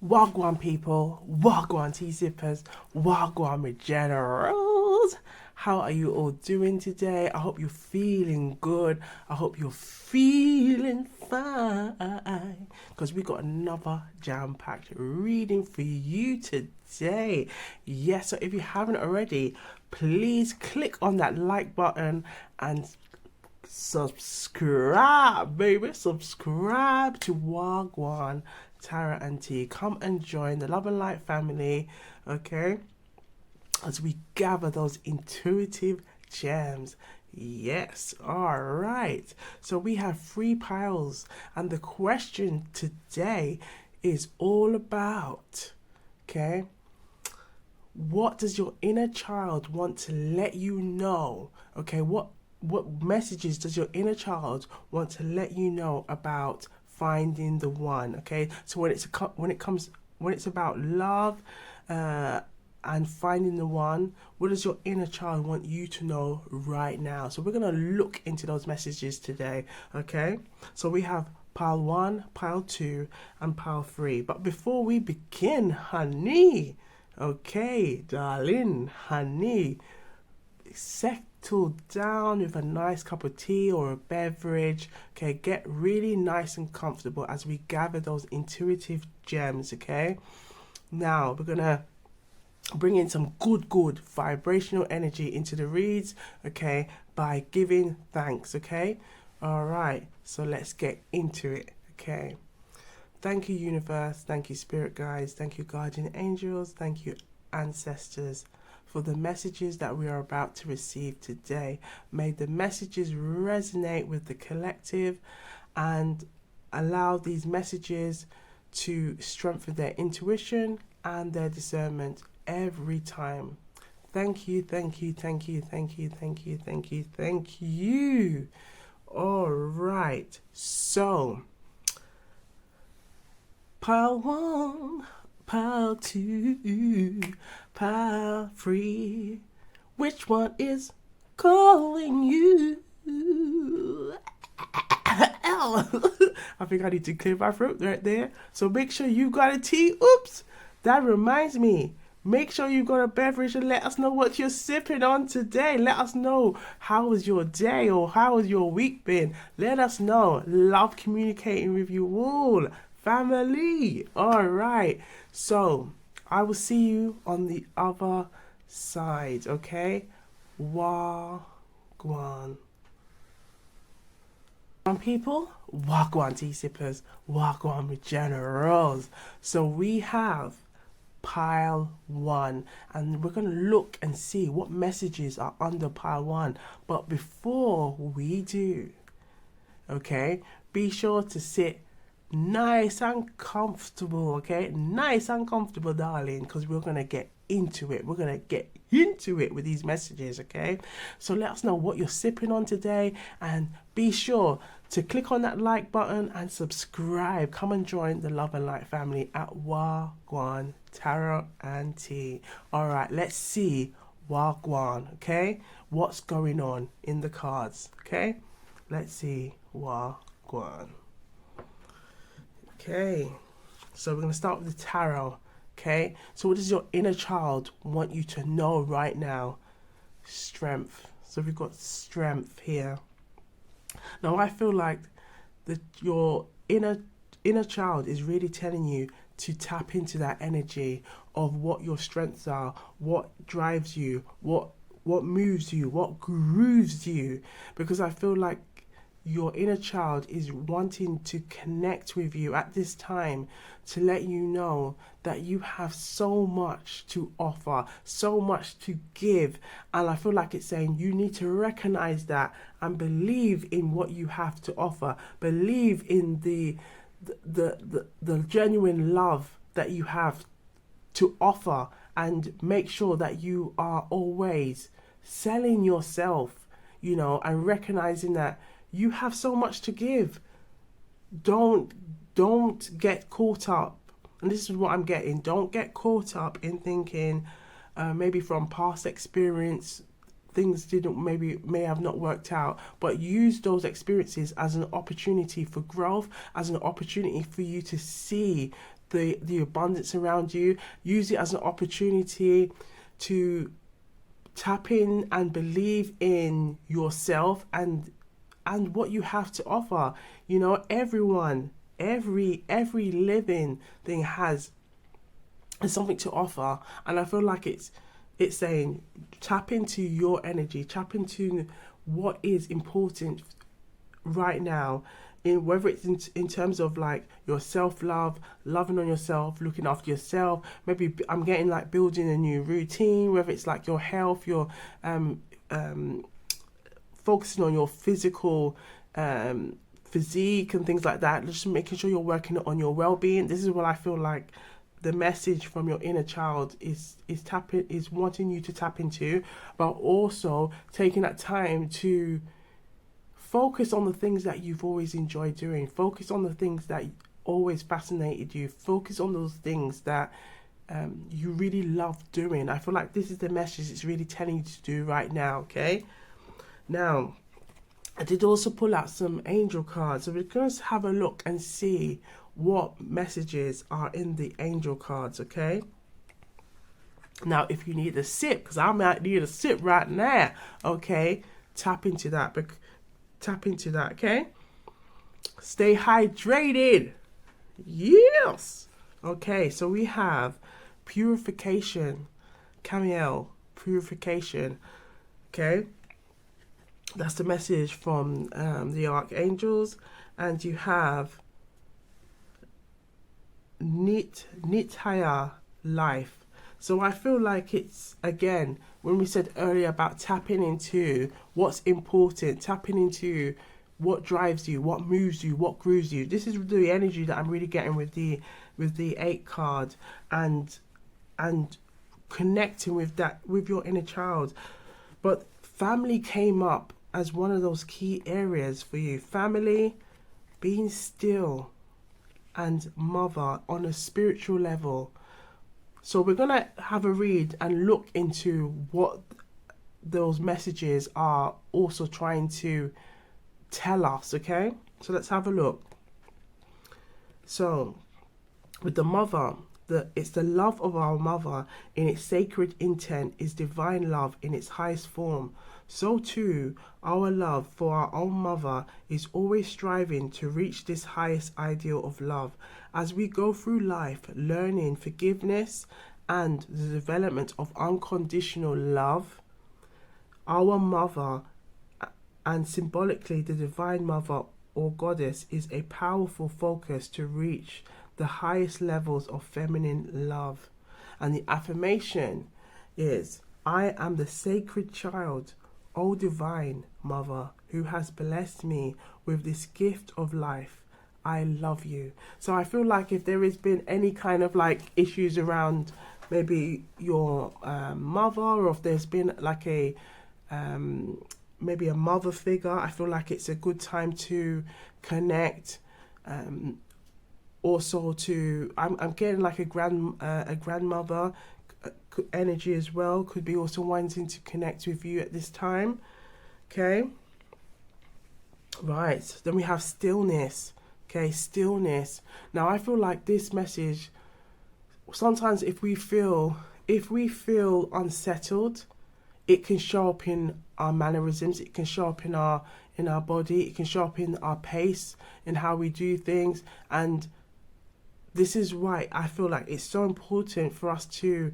Wagwan people, Wagwan tea sippers, Wagwan regenerals. How are you all doing today? I hope you're feeling good. I hope you're feeling fine. Because we got another jam-packed reading for you today. Yes, so if you haven't already, please click on that like button and subscribe, baby. Subscribe to Wagwan Tara and T. Come and join the Love and Light family, okay? As we gather those intuitive gems. Yes, all right. So we have 3 piles, and the question today is all about, okay? What does your inner child want to let you know? Okay, what messages does your inner child want to let you know about finding the one? Okay, so when it's about love and finding the one, what does your inner child want you to know right now? So we're gonna look into those messages today. Okay, so we have pile 1, pile 2, and pile 3. But before we begin, honey, okay, darling, honey, settle down with a nice cup of tea or a beverage. Okay, get really nice and comfortable as we gather those intuitive gems. Okay, now we're gonna bring in some good vibrational energy into the reads, okay, by giving thanks. Okay, all right, so let's get into it. Okay, thank you, universe. Thank you, spirit guides. Thank you, guardian angels. Thank you, ancestors, for the messages that we are about to receive today. May the messages resonate with the collective and allow these messages to strengthen their intuition and their discernment every time. Thank you, thank you, thank you, thank you, thank you, thank you, thank you. All right, so pile 1, pile 2, pile 3. Which one is calling you? I think I need to clear my throat right there. So make sure you got a tea. Oops, that reminds me. Make sure you've got a beverage and let us know what you're sipping on today. Let us know how was your day or how has your week been. Let us know. Love communicating with you all. Family. All right. So I will see you on the other side. Okay. Wagwan. People, Wagwan tea sippers, Wagwan regenerals. So we have pile 1, and we're going to look and see what messages are under pile 1. But before we do, okay, be sure to sit nice and comfortable. Okay, nice and comfortable, darling, because we're going to get into it. We're going to get into it with these messages. Okay, so let us know what you're sipping on today, and be sure to click on that like button and subscribe. Come and join the Love and Light family at Wagwan Tarot and Tea. All right, let's see Wagwan. Okay, what's going on in the cards? Okay, let's see Wagwan. Okay, so we're going to start with the tarot. Okay, so what does your inner child want you to know right now? Strength. So we've got strength here. Now I feel like your inner child is really telling you to tap into that energy of what your strengths are, what drives you, what moves you, what grooves you, because I feel like your inner child is wanting to connect with you at this time to let you know that you have so much to offer, so much to give. And I feel like it's saying you need to recognize that and believe in what you have to offer. Believe in the genuine love that you have to offer, and make sure that you are always selling yourself, and recognizing that you have so much to give. Don't get caught up. And this is what I'm getting. Don't get caught up in thinking maybe from past experience things may have not worked out, but use those experiences as an opportunity for growth, as an opportunity for you to see the abundance around you. Use it as an opportunity to tap in and believe in yourself and what you have to offer. You know, everyone, every living thing has something to offer, and I feel like it's saying tap into your energy, tap into what is important right now, in whether it's in terms of like your self-love, loving on yourself, looking after yourself. Maybe I'm getting like building a new routine, whether it's like your health, your focusing on your physical physique and things like that, just making sure you're working on your well-being. This is what I feel like the message from your inner child is wanting you to tap into, but also taking that time to focus on the things that you've always enjoyed doing. Focus on the things that always fascinated you. Focus on those things that you really love doing. I feel like this is the message it's really telling you to do right now, okay? Now, I did also pull out some angel cards. So we're going to have a look and see what messages are in the angel cards, okay? Now, if you need a sip, because I might need a sip right now, okay? Tap into that, okay? Stay hydrated. Yes. Okay, so we have purification, Camiel, purification, okay? That's the message from the archangels. And you have Nitya, life. So I feel like it's, again, when we said earlier about tapping into what's important, tapping into what drives you, what moves you, what grooves you. This is the energy that I'm really getting with the 8 card, and connecting with that, with your inner child. But family came up as one of those key areas for you. Family, being still, and mother on a spiritual level. So we're going to have a read and look into what those messages are also trying to tell us, okay? So let's have a look. So with the mother, it's the love of our mother in its sacred intent is divine love in its highest form. So too, our love for our own mother is always striving to reach this highest ideal of love. As we go through life, learning forgiveness and the development of unconditional love, our mother, and symbolically the divine mother or goddess, is a powerful focus to reach the highest levels of feminine love. And the affirmation is, I am the sacred child, O divine mother, who has blessed me with this gift of life. I love you. So I feel like if there has been any kind of like issues around maybe your mother, or if there's been like a maybe a mother figure, I feel like it's a good time to connect. Also to, I'm getting like a grandmother energy as well, could be also wanting to connect with you at this time, okay? Right, then we have stillness, okay? Stillness. Now I feel like this message, sometimes if we feel unsettled, it can show up in our mannerisms, it can show up in our body, it can show up in our pace, in how we do things. And this is why I feel like it's so important for us to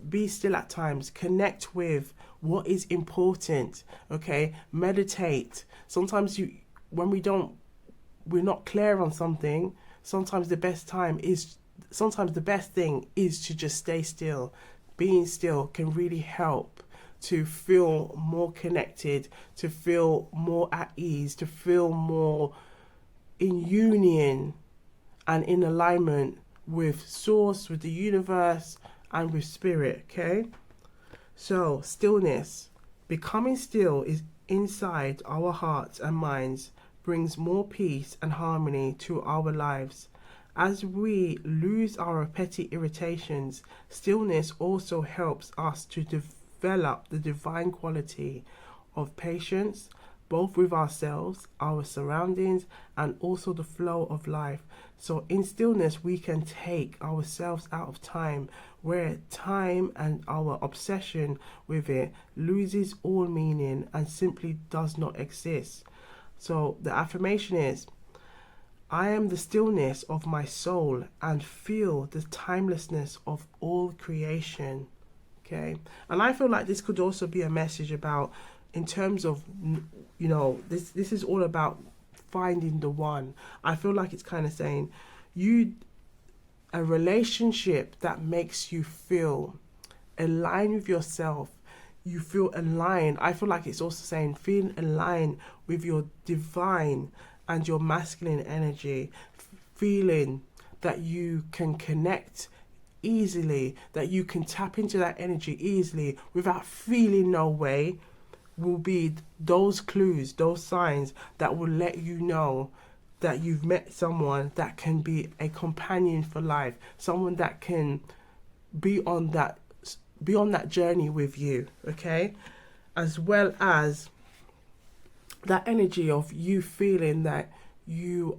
be still at times, connect with what is important, okay? Meditate. Sometimes when we're not clear on something, sometimes the best thing is to just stay still. Being still can really help to feel more connected, to feel more at ease, to feel more in union and in alignment with source, with the universe, and with spirit, okay? So stillness, becoming still is inside our hearts and minds, brings more peace and harmony to our lives. As we lose our petty irritations, stillness also helps us to develop the divine quality of patience, both with ourselves, our surroundings, and also the flow of life. So in stillness, we can take ourselves out of time, where time and our obsession with it loses all meaning and simply does not exist. So the affirmation is, I am the stillness of my soul and feel the timelessness of all creation. Okay. And I feel like this could also be a message about, in terms of, this is all about finding the one. I feel like it's kind of saying, a relationship that makes you feel aligned with yourself. You feel aligned. I feel like it's also saying feeling aligned with your divine and your masculine energy, feeling that you can connect easily, that you can tap into that energy easily without feeling no way, will be those clues, those signs that will let you know that you've met someone that can be a companion for life, someone that can be on that journey with you, okay? As well as that energy of you feeling that you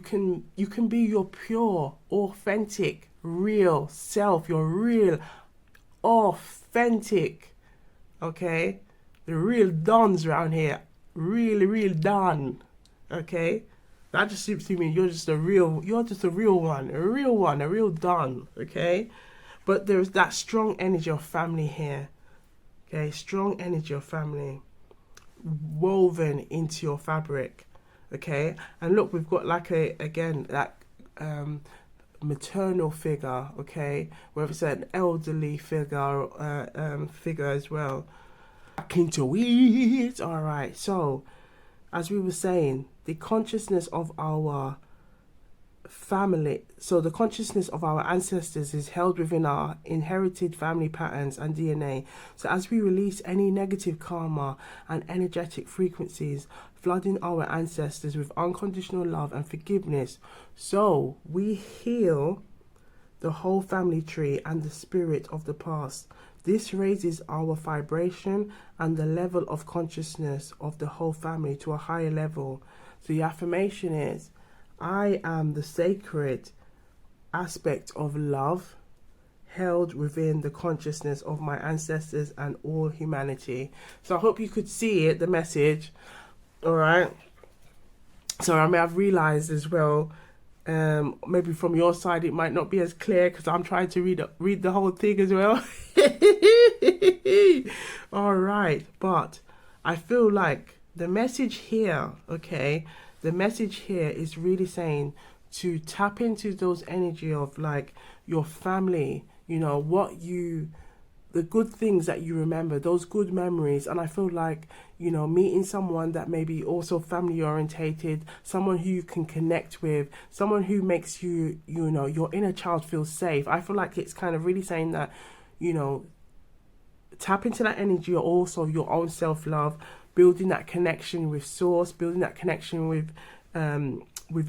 can be your pure, authentic, real self, your real, authentic, okay? The real dons around here, really, real don, okay? That just simply means you're just a real one, a real don, okay? But there's that strong energy of family here, okay? Strong energy of family woven into your fabric, okay? And look, we've got like that maternal figure, okay? Whether it's an elderly figure, figure as well. Back into it. All right. So, as we were saying, the consciousness of our family, so the consciousness of our ancestors is held within our inherited family patterns and DNA. So as we release any negative karma and energetic frequencies, flooding our ancestors with unconditional love and forgiveness, so we heal the whole family tree and the spirit of the past. This raises our vibration and the level of consciousness of the whole family to a higher level. So the affirmation is, I am the sacred aspect of love held within the consciousness of my ancestors and all humanity. So I hope you could see it, the message. All right. So I may have realized as well, maybe from your side it might not be as clear because I'm trying to read the whole thing as well. All right. But I feel like the message here, okay, the message here is really saying to tap into those energy of like your family, the good things that you remember, those good memories. And I feel like, meeting someone that may be also family orientated, someone who you can connect with, someone who makes you, your inner child feel safe. I feel like it's kind of really saying that, tap into that energy, also your own self-love, building that connection with source, building that connection with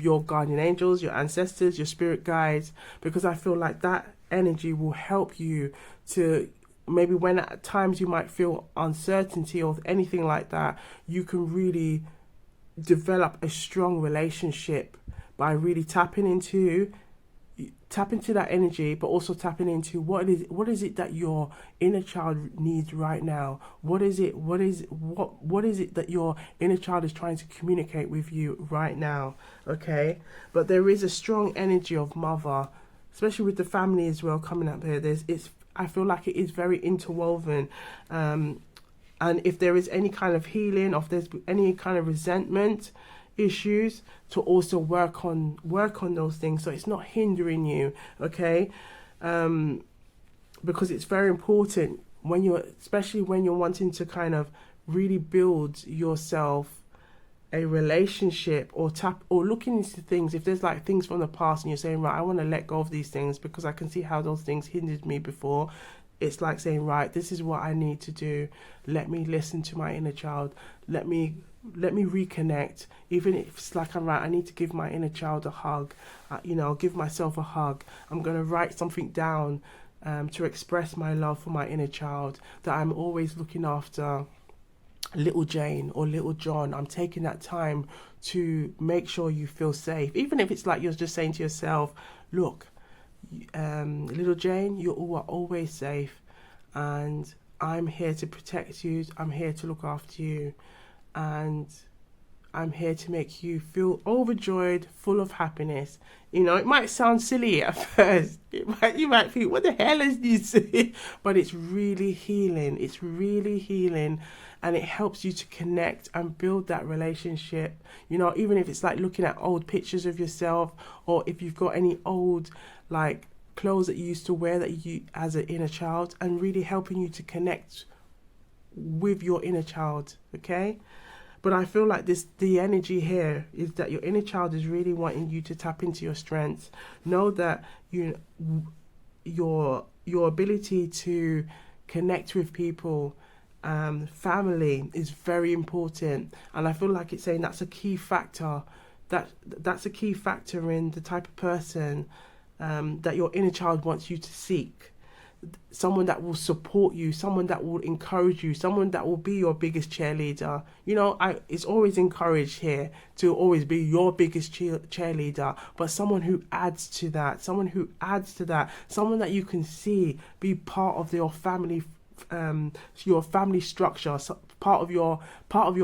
your guardian angels, your ancestors, your spirit guides, because I feel like that energy will help you to, maybe when at times you might feel uncertainty or anything like that, you can really develop a strong relationship by really tapping into that energy, but also tapping into what is it that your inner child needs right now. What is it that your inner child is trying to communicate with you right now? Okay, but there is a strong energy of mother, especially with the family as well coming up here. I feel like it is very interwoven, and if there is any kind of healing, or if there's any kind of resentment issues, to also work on those things so it's not hindering you, okay? Because it's very important especially when you're wanting to kind of really build yourself a relationship, or looking into things. If there's like things from the past and you're saying, right, I want to let go of these things because I can see how those things hindered me before, it's like saying, right, this is what I need to do. Let me listen to my inner child. Let me reconnect. Even if it's like, I'm right, I need to give my inner child a hug. Give myself a hug. I'm going to write something down to express my love for my inner child, that I'm always looking after. little Jane or little John, I'm taking that time to make sure you feel safe. Even if it's like you're just saying to yourself, look, little Jane, you are always safe, and I'm here to protect you. I'm here to look after you, and I'm here to make you feel overjoyed, full of happiness. You know, it might sound silly at first. You might think, what the hell is this? But it's really healing. It's really healing. And it helps you to connect and build that relationship. You know, even if it's like looking at old pictures of yourself, or if you've got any old, like, clothes that you used to wear that you as an inner child, and really helping you to connect with your inner child, okay? But I feel like the energy here is that your inner child is really wanting you to tap into your strengths. Know that your ability to connect with people, family, is very important. And I feel like it's saying that's a key factor. That's a key factor in the type of person that your inner child wants you to seek. Someone that will support you, someone that will encourage you, someone that will be your biggest cheerleader. You know, it's always encouraged here to always be your biggest cheerleader, but someone who adds to that, someone that you can see be part of your family structure, so part of your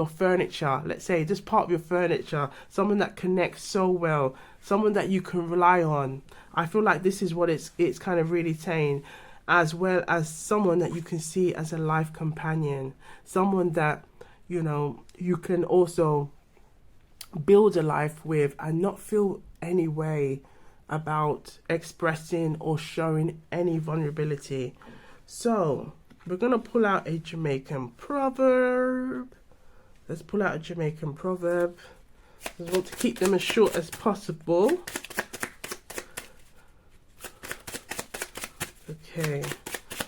furniture. Let's say just part of your furniture. Someone that connects so well, someone that you can rely on. I feel like this is what it's kind of really saying, as well as someone that you can see as a life companion, someone that, you know, you can also build a life with and not feel any way about expressing or showing any vulnerability. So we're going to pull out a Jamaican proverb. Let's pull out a Jamaican proverb. I want to keep them as short as possible. Okay,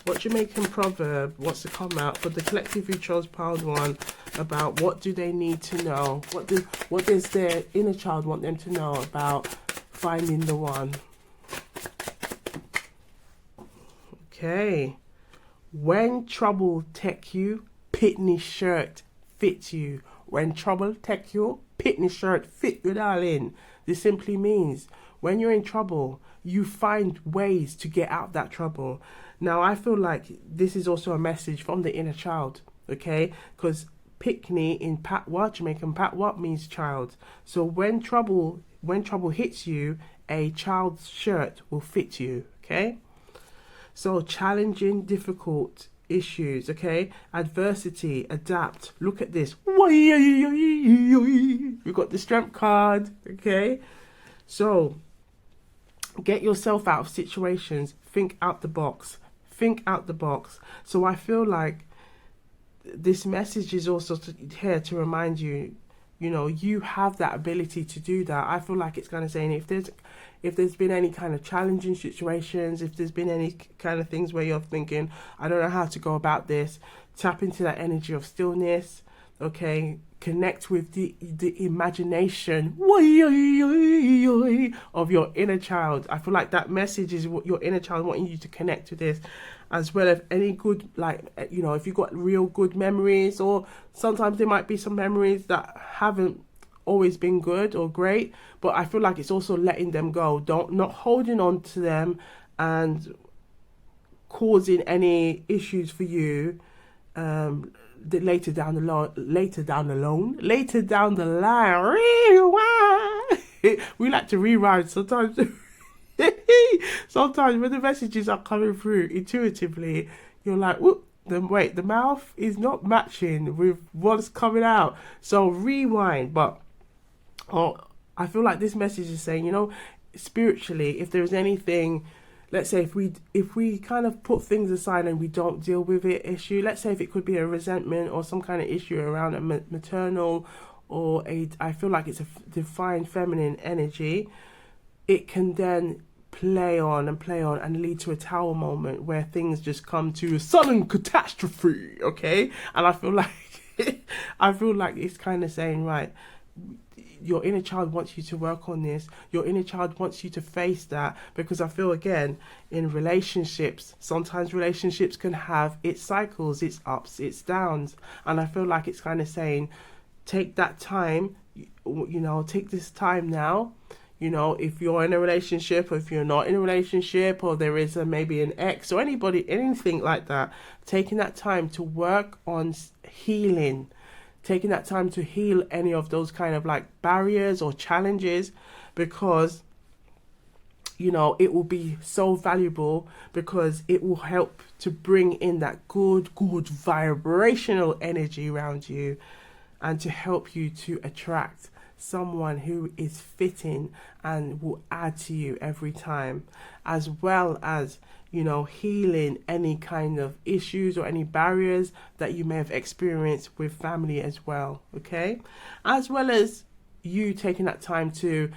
what Jamaican proverb wants to come out for the collective who chose pound one about what do they need to know? What does their inner child want them to know about finding the one? Okay, when trouble take you, pitney shirt fit you. When trouble take you, pitney shirt fit you, darling. This simply means when you're in trouble, you find ways to get out of that trouble. Now, I feel like this is also a message from the inner child, okay? Because Pickney in Patois, Jamaican Patois, means child. So when trouble hits you, a child's shirt will fit you, okay? So challenging, difficult issues, okay? Adversity, adapt. Look at this. We've got the strength card, okay? So get yourself out of situations. Think out the box. Think out the box. So I feel like this message is also here to remind you, you know, you have that ability to do that. I feel like it's kind of saying if there's been any kind of challenging situations, if there's been any kind of things where you're thinking, I don't know how to go about this, tap into that energy of stillness, okay? Connect with the imagination of your inner child. I feel like that message is what your inner child wanting you to connect to this, as well as any good, like, you know, if you've got real good memories, or sometimes there might be some memories that haven't always been good or great, but I feel like it's also letting them go. Not holding on to them and causing any issues for you later down the line. We like to rewind sometimes. Sometimes when the messages are coming through intuitively, you're like, whoop, the mouth is not matching with what's coming out. So rewind. But I feel like this message is saying, you know, spiritually, if there's anything, let's say if we kind of put things aside and we don't deal with it issue, let's say if it could be a resentment or some kind of issue around a maternal, or I feel like it's a divine feminine energy, it can then play on and lead to a tower moment where things just come to a sudden catastrophe, okay? And I feel like it's kind of saying, right, your inner child wants you to work on this. Your inner child wants you to face that, because I feel, again, in relationships, sometimes relationships can have its cycles, its ups, its downs, and I feel like it's kind of saying, take that time, take this time now. If you're in a relationship, or if you're not in a relationship, or there is maybe an ex or anybody, anything like that, taking that time to work on healing, taking that time to heal any of those kind of like barriers or challenges, because it will be so valuable, because it will help to bring in that good vibrational energy around you, and to help you to attract someone who is fitting and will add to you every time, as well as healing any kind of issues or any barriers that you may have experienced with family as well. Okay, as well as you taking that time to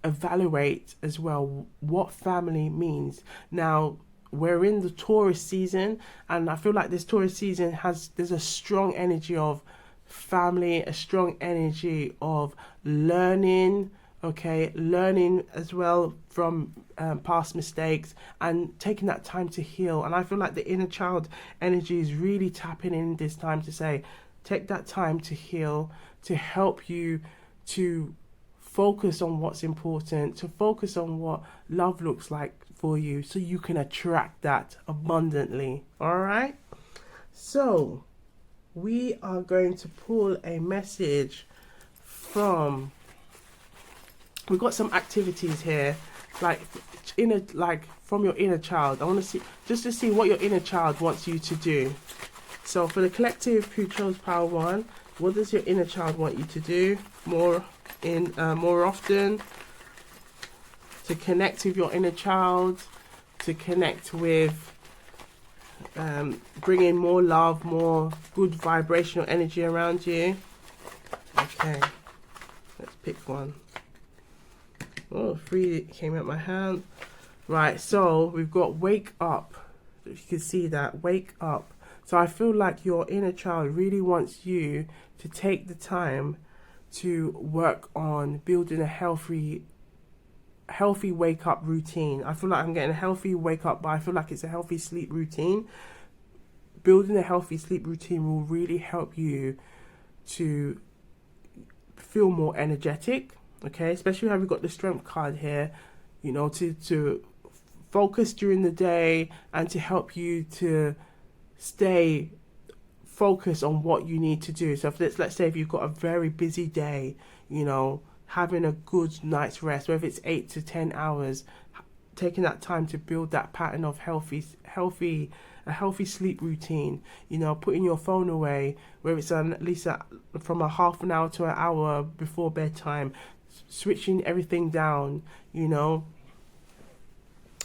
evaluate as well what family means. Now, we're in the Taurus season, and I feel like this Taurus season there's a strong energy of family, a strong energy of learning, learning as well from past mistakes, and taking that time to heal. And I feel like the inner child energy is really tapping in this time to say, take that time to heal, to help you to focus on what's important, to focus on what love looks like for you, so you can attract that abundantly. All right, so we are going to pull a message from, we've got some activities here, from your inner child. I want to see, just to see what your inner child wants you to do. So for the collective who chose Power 1, what does your inner child want you to do more often? To connect with your inner child, to connect with bringing more love, more good vibrational energy around you. Okay, let's pick one. Oh, 3 came out my hand. Right, so we've got wake up. If you can see that, wake up. So I feel like your inner child really wants you to take the time to work on building a healthy wake up routine. I feel like I'm getting a healthy wake up, but I feel like it's a healthy sleep routine. Building a healthy sleep routine will really help you to feel more energetic, okay? Especially how we've got the strength card here, to focus during the day, and to help you to stay focused on what you need to do. So let's say if you've got a very busy day, having a good night's rest, whether it's 8 to 10 hours, taking that time to build that pattern of a healthy sleep routine, putting your phone away, whether it's at least from a half an hour to an hour before bedtime, switching everything down,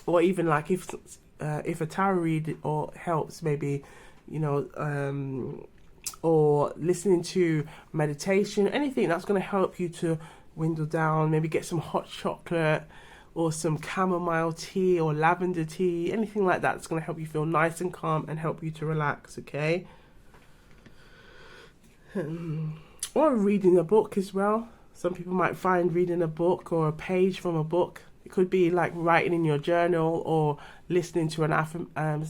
or even like if a tarot read or helps, maybe, or listening to meditation, anything that's going to help you to dwindle down, maybe get some hot chocolate or some chamomile tea or lavender tea, anything like that that's going to help you feel nice and calm and help you to relax, okay? Or reading a book as well. Some people might find reading a book or a page from a book. It could be like writing in your journal, or listening to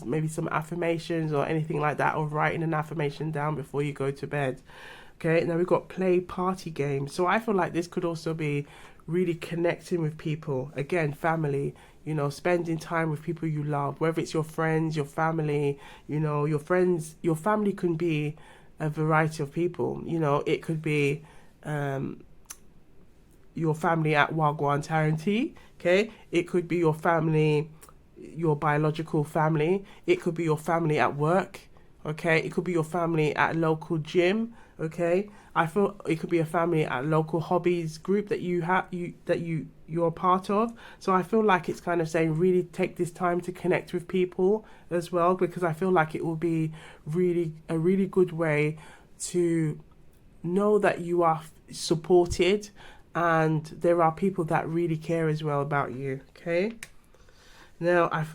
maybe some affirmations or anything like that, or writing an affirmation down before you go to bed. Okay, now we've got play party games. So I feel like this could also be really connecting with people. Again, family, spending time with people you love, whether it's your friends, your family, your friends, your family can be a variety of people. It could be your family at Wagwan Tarantee, okay? It could be your family, your biological family. It could be your family at work, okay? It could be your family at a local gym, okay? I feel it could be a family at a local hobbies group that you're a part of. So I feel like it's kind of saying really take this time to connect with people as well, because I feel like it will be a really good way to know that you are supported, and there are people that really care as well about you, okay? Now,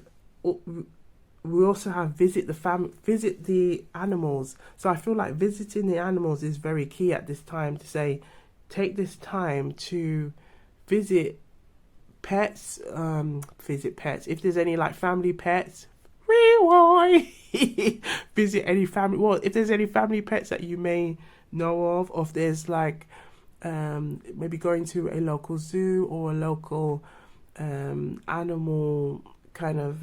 we also have visit the animals. So I feel like visiting the animals is very key at this time, to say, take this time to visit pets, if there's any like family pets, rewind. Visit any family, well, if there's any family pets that you may know of, or if there's like maybe going to a local zoo or a local animal kind of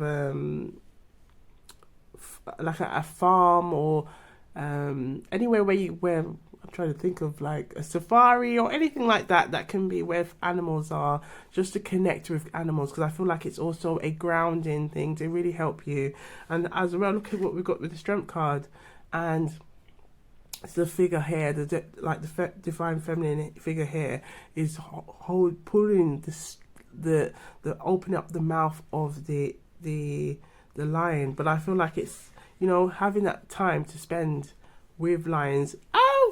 like a farm, or anywhere where I'm trying to think of like a safari or anything like that, that can be where animals are, just to connect with animals, because I feel like it's also a grounding thing to really help you. And as well, look at what we've got with the strength card, and it's the figure here, the divine feminine figure here is pulling the opening up the mouth of the lion. But I feel like it's, you know, having that time to spend with lions. I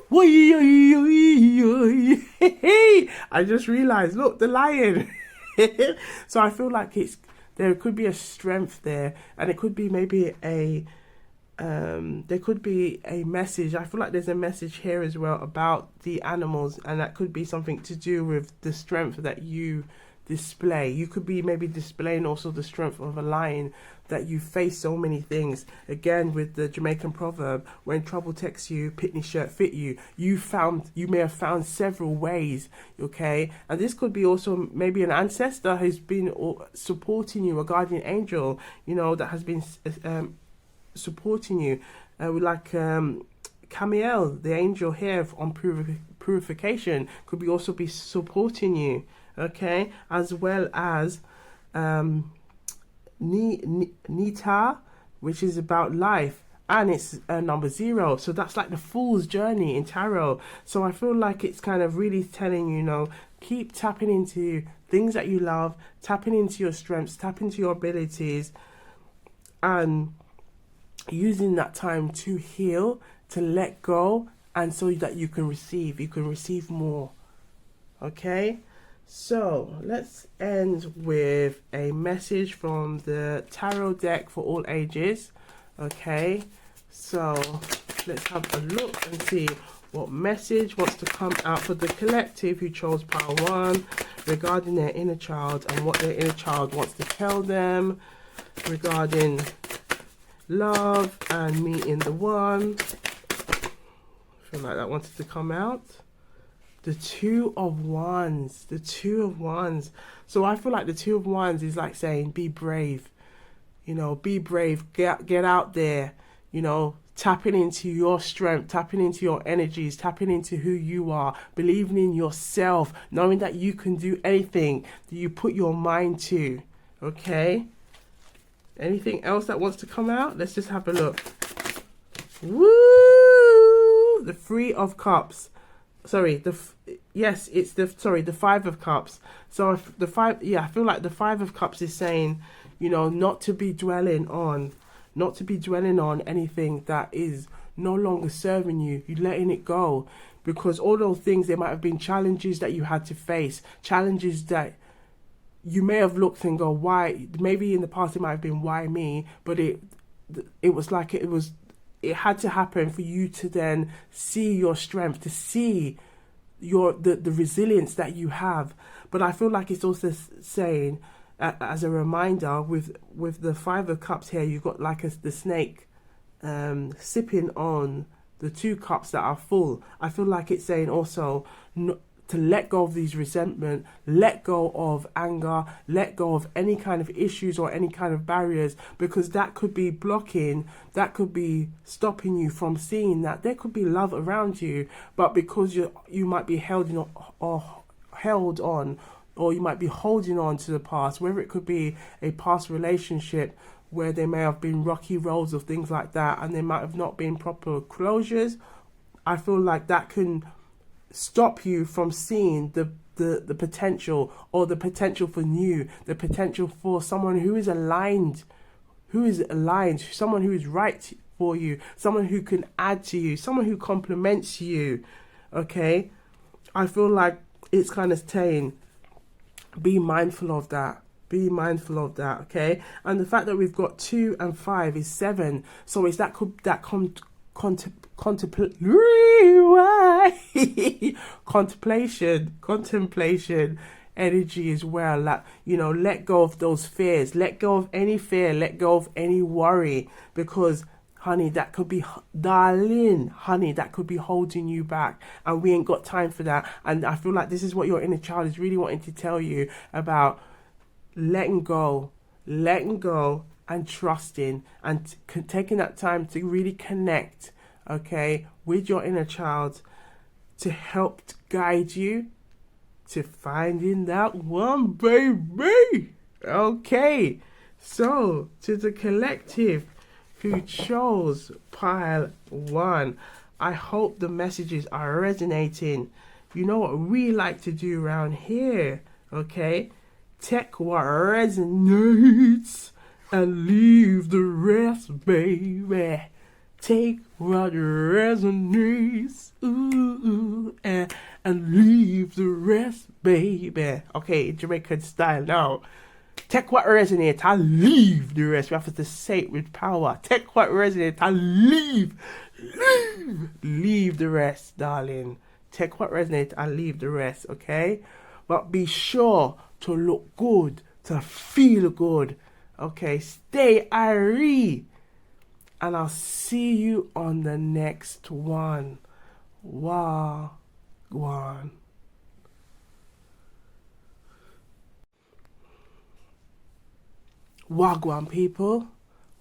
just realized, look, the lion. So I feel like there could be a strength there, and it could be maybe there could be a message. I feel like there's a message here as well about the animals, and that could be something to do with the strength that you display. You could be maybe displaying also the strength of a lion, that you face so many things. Again, with the Jamaican proverb, when trouble takes you, pitney shirt fit you. You may have found several ways, okay? And this could be also maybe an ancestor who's been supporting you, a guardian angel, you know, that has been supporting you. Like Camiel, the angel here on purification, could also be supporting you, okay? As well as Nita, which is about life, and it's number 0, so that's like the fool's journey in tarot. So I feel like it's kind of really telling you, you know, keep tapping into things that you love, tapping into your strengths, tapping into your abilities, and using that time to heal, to let go, and so that you can receive more. Okay, so let's end with a message from the tarot deck for all ages. Okay, so let's have a look and see what message wants to come out for the collective who chose pile 1 regarding their inner child, and what their inner child wants to tell them regarding love and meeting the one. I feel like that wanted to come out. The 2 of Wands. The 2 of Wands. So I feel like the 2 of Wands is like saying, be brave. You know, be brave. Get out there. You know, tapping into your strength, tapping into your energies, tapping into who you are, believing in yourself, knowing that you can do anything that you put your mind to. Okay? Anything else that wants to come out? Let's just have a look. Woo! The 3 of Cups. Sorry, the 5 of Cups. So I feel like the 5 of Cups is saying, you know, not to be dwelling on anything that is no longer serving you. You're letting it go, because all those things, there might have been challenges that you had to face, challenges that you may have looked and go, why? Maybe in the past it might have been, why me? But it was like it had to happen for you to then see your strength, to see the resilience that you have. But I feel like it's also saying, as a reminder, with the 5 of Cups here, you've got like the snake sipping on the 2 cups that are full. I feel like it's saying also to let go of these resentment, let go of anger, let go of any kind of issues or any kind of barriers, because that could be blocking, that could be stopping you from seeing that there could be love around you, but because you might be held on, or you might be holding on to the past, whether it could be a past relationship where there may have been rocky roads or things like that, and there might have not been proper closures. I feel like that can stop you from seeing the potential, or the potential for new, the potential for someone who is aligned, someone who is right for you, someone who can add to you, someone who complements you. Okay, I feel like it's kind of saying, be mindful of that. Be mindful of that, okay? And the fact that we've got 2 and 5 is 7. So it's that contemplation energy as well. Like, let go of those fears, let go of any fear, let go of any worry, because honey, that could be, darling, honey, that could be holding you back, and we ain't got time for that. And I feel like this is what your inner child is really wanting to tell you about: letting go, and trusting, and taking that time to really connect, okay, with your inner child, to help guide you to finding that one, baby. Okay, so to the collective who chose pile 1, I hope the messages are resonating. You know what we like to do around here, okay? Take what resonates and leave the rest, baby. Take what resonates, and leave the rest, baby. Okay, Jamaican style now. Take what resonates and leave the rest. We have to say it with power. Take what resonates and leave the rest, darling. Take what resonates and leave the rest, okay? But be sure to look good, to feel good, okay? Stay airy. And I'll see you on the next one. Wagwan. Wagwan, people.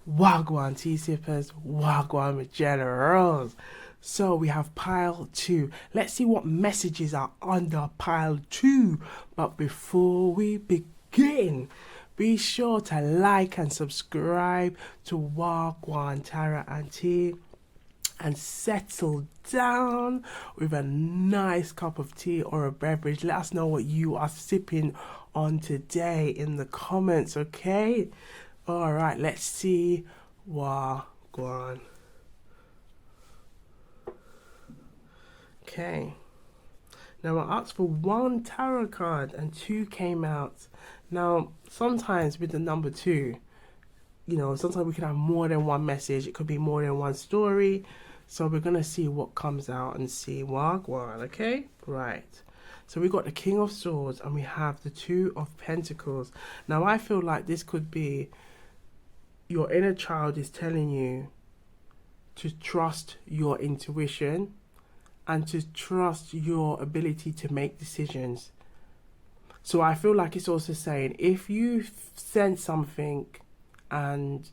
Wagwan, tea sippers. Wagwan, generals. So we have pile 2. Let's see what messages are under pile 2. But before we begin, be sure to like and subscribe to Wagwan Tara and Tea, and settle down with a nice cup of tea or a beverage. Let us know what you are sipping on today in the comments, okay? All right, let's see Wagwan. Okay. Now I asked for 1 tarot card and 2 came out. Now, sometimes with the number 2, sometimes we can have more than one message. It could be more than one story. So we're going to see what comes out and see Wagwan, okay? Right. So we got the King of Swords and we have the 2 of Pentacles. Now, I feel like this could be your inner child is telling you to trust your intuition and to trust your ability to make decisions. So I feel like it's also saying, if you sense something and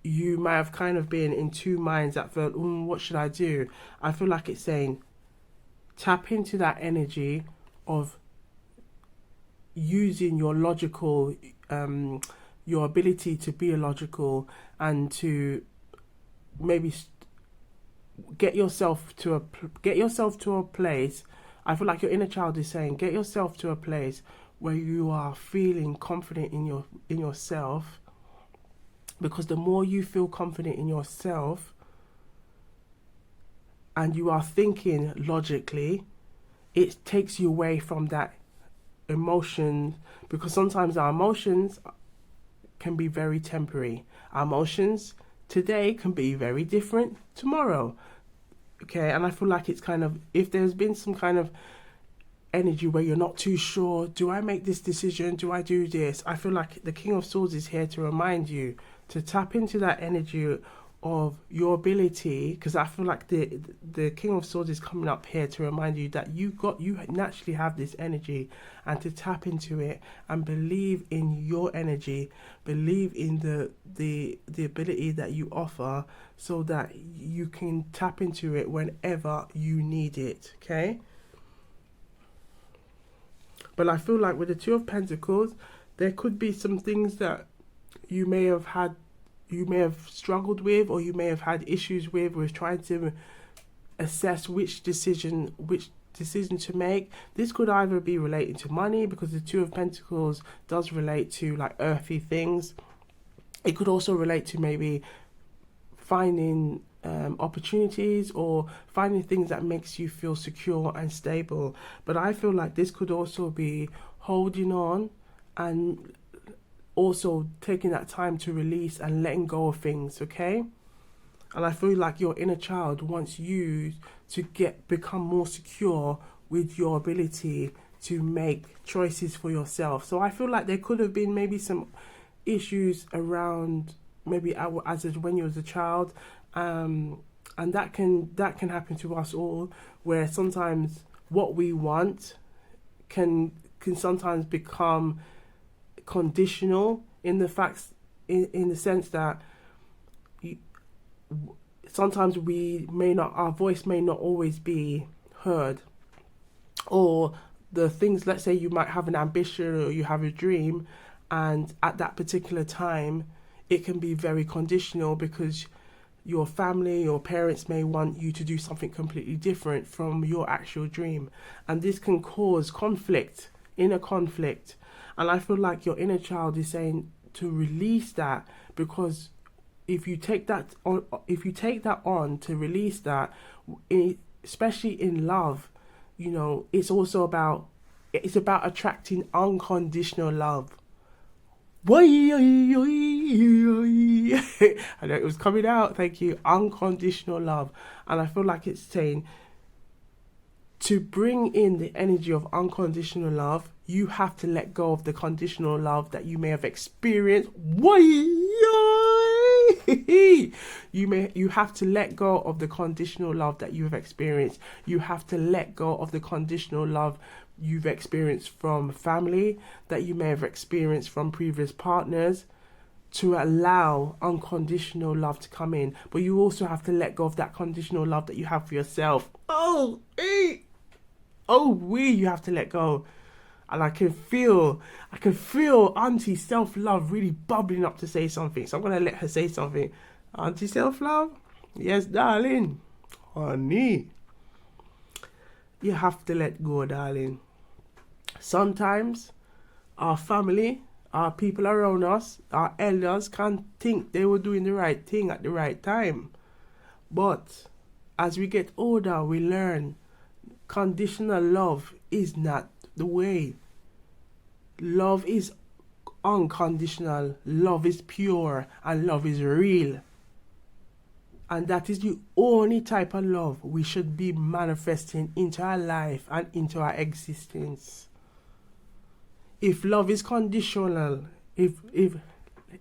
you might have kind of been in 2 minds that felt, what should I do? I feel like it's saying, tap into that energy of using your logical, your ability to be logical, and to maybe get yourself to a place. I feel like your inner child is saying, get yourself to a place where you are feeling confident in yourself, because the more you feel confident in yourself and you are thinking logically, it takes you away from that emotion, because sometimes our emotions can be very temporary. Our emotions today can be very different tomorrow. Okay, and I feel like it's kind of, if there's been some kind of energy where you're not too sure, do I make this decision? Do I do this? I feel like the King of Swords is here to remind you to tap into that energy of your ability, because I feel like the King of Swords is coming up here to remind you that you naturally have this energy, and to tap into it and believe in your energy, believe in the ability that you offer, so that you can tap into it whenever you need it, okay? But I feel like with the 2 of Pentacles, there could be some things that you may have struggled with, or you may have had issues with trying to assess which decision to make. This could either be related to money, because the 2 of Pentacles does relate to like earthy things. It could also relate to maybe finding opportunities, or finding things that makes you feel secure and stable. But I feel like this could also be holding on, and also taking that time to release and letting go of things, okay? And I feel like your inner child wants you to become more secure with your ability to make choices for yourself. So I feel like there could have been maybe some issues around maybe when you was a child, and that can happen to us all, where sometimes what we want can sometimes become conditional in the facts, in the sense that sometimes our voice may not always be heard, or the things, let's say you might have an ambition or you have a dream, and at that particular time it can be very conditional because your family, your parents may want you to do something completely different from your actual dream, and this can cause inner conflict. And I feel like your inner child is saying to release that, because if you take that on to release that, especially in love, it's about attracting unconditional love. I know it was coming out. Thank you. Unconditional love. And I feel like it's saying to bring in the energy of unconditional love, you have to let go of the conditional love that you may have experienced. You have to let go of the conditional love that you have experienced. You have to let go of the conditional love you've experienced from family, that you may have experienced from previous partners, to allow unconditional love to come in. But you also have to let go of that conditional love that you have for yourself. You have to let go. And I can feel Auntie Self-Love really bubbling up to say something. So I'm going to let her say something. Auntie Self-Love? Yes, darling. Honey. You have to let go, darling. Sometimes our family, our people around us, our elders can think they were doing the right thing at the right time. But as we get older, we learn conditional love is not the way. Love is unconditional, love is pure, and love is real. And that is the only type of love we should be manifesting into our life and into our existence. If love is conditional, if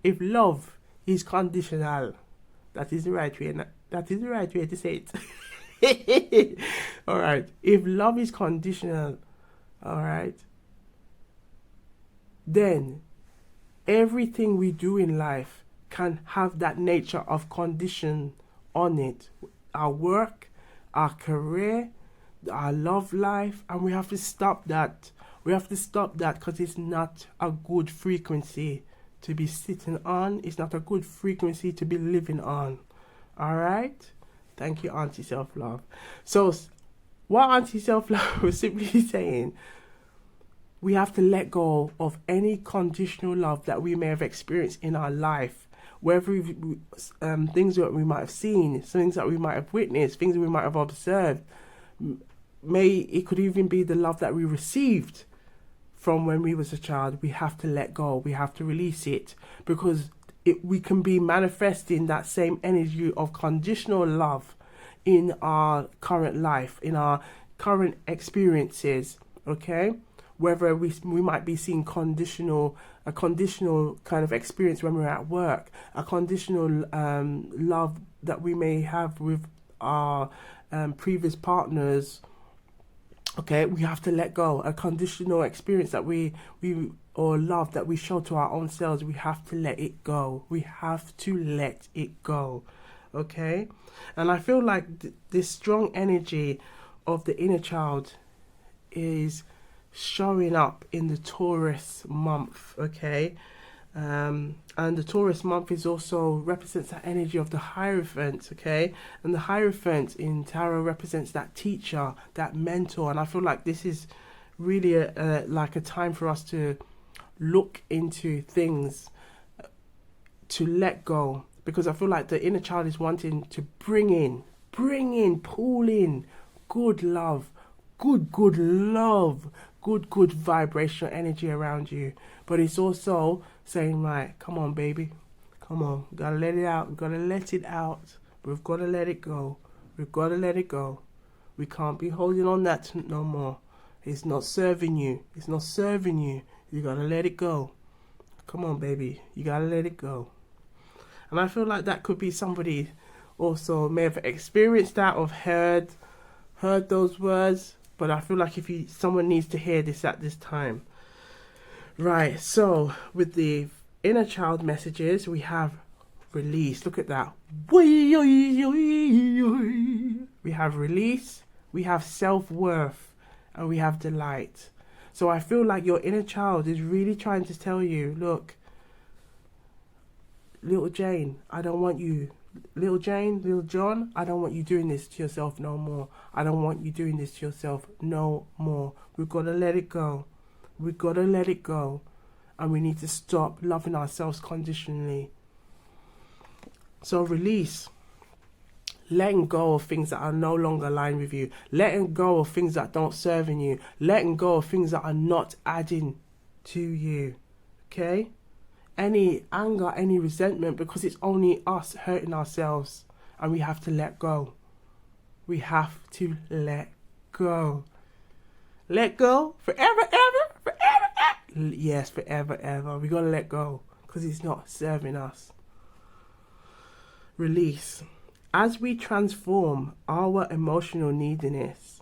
love is conditional, that is the right way. That is the right way to say it. All right. If love is conditional, all right, then everything we do in life can have that nature of condition on it. Our work, our career, our love life, and we have to stop that. We have to stop that because it's not a good frequency to be sitting on. It's not a good frequency to be living on. All right? Thank you, Auntie Self-Love. So what Auntie Self-Love was simply saying, we have to let go of any conditional love that we may have experienced in our life. Whether things that we might have seen, things that we might have witnessed, things that we might have observed. It could even be the love that we received from when we was a child. We have to let go. We have to release it, because we can be manifesting that same energy of conditional love in our current life, in our current experiences. Okay, whether we might be seeing a conditional kind of experience when we're at work, a conditional love that we may have with our previous partners. Okay, we have to let go. A conditional experience that we or love that we show to our own selves, we have to let it go. We have to let it go. Okay, and I feel like this strong energy of the inner child is showing up in the Taurus month. Okay, and the Taurus month is also represents that energy of the Hierophant. Okay, and the Hierophant in tarot represents that teacher, that mentor. And I feel like this is really like a time for us to look into things, to let go, because I feel like the inner child is wanting to pull in good love, good love, good vibrational energy around you. But it's also saying, right, come on, baby, come on, gotta let it out, gotta let it out. We've got to let it go. We've got to let it go. We can't be holding on that no more. It's not serving you. It's not serving you. You got to let it go. Come on, baby. You got to let it go. And I feel like that could be somebody also may have experienced that or heard those words. But I feel like someone needs to hear this at this time. Right, so with the inner child messages, we have release. Look at that. We have release, we have self-worth, and we have delight. So I feel like your inner child is really trying to tell you, look, little Jane, I don't want you. Little Jane, little John, I don't want you doing this to yourself no more. I don't want you doing this to yourself no more. We've got to let it go. We've got to let it go. And we need to stop loving ourselves conditionally. So release. Letting go of things that are no longer aligned with you. Letting go of things that don't serve in you. Letting go of things that are not adding to you. Okay? Any anger, any resentment, because it's only us hurting ourselves. And we have to let go. We have to let go. Let go forever, ever, forever, ever. Yes, forever, ever. We got to let go because it's not serving us. Release. As we transform our emotional neediness,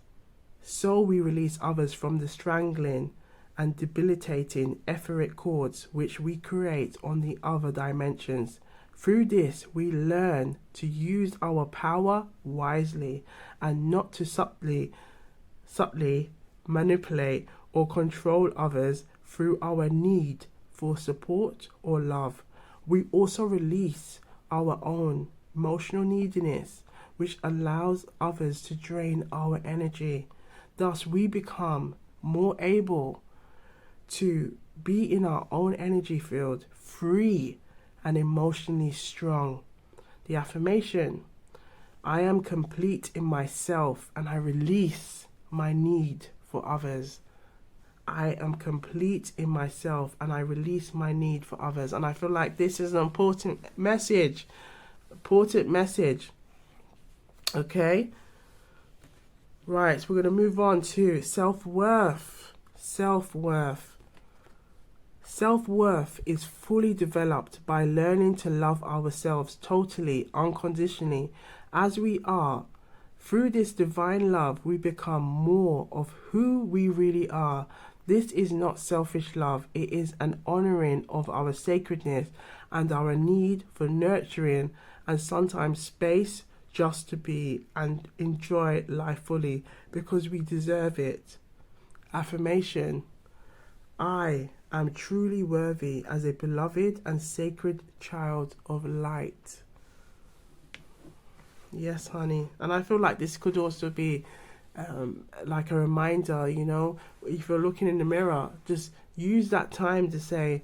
so we release others from the strangling and debilitating etheric cords which we create on the other dimensions. Through this, we learn to use our power wisely and not to subtly manipulate or control others through our need for support or love. We also release our own emotional neediness, which allows others to drain our energy. Thus, we become more able to be in our own energy field, free and emotionally strong. The affirmation: I am complete in myself and I release my need for others. I am complete in myself and I release my need for others. And I feel like this is an important message. Okay? Right, so we're going to move on to self-worth. Self-worth is fully developed by learning to love ourselves totally, unconditionally, as we are. Through this divine love, we become more of who we really are. This is not selfish love. It is an honoring of our sacredness and our need for nurturing and sometimes space just to be and enjoy life fully because we deserve it. Affirmation: I am truly worthy as a beloved and sacred child of light. Yes, honey. And I feel like this could also be like a reminder, you know, if you're looking in the mirror, just use that time to say,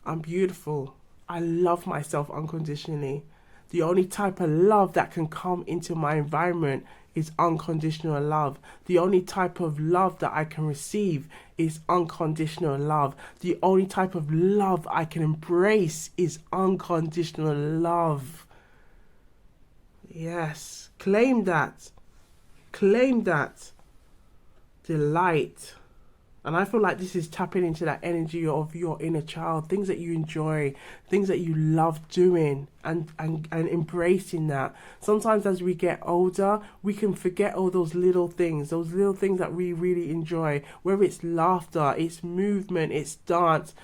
I'm beautiful. I love myself unconditionally. The only type of love that can come into my environment is unconditional love. The only type of love that I can receive is unconditional love. The only type of love I can embrace is unconditional love. Yes, claim that. Claim that. Delight. And I feel like this is tapping into that energy of your inner child, things that you enjoy, things that you love doing, and embracing that. Sometimes as we get older, we can forget all those little things that we really enjoy, whether it's laughter, it's movement, it's dance,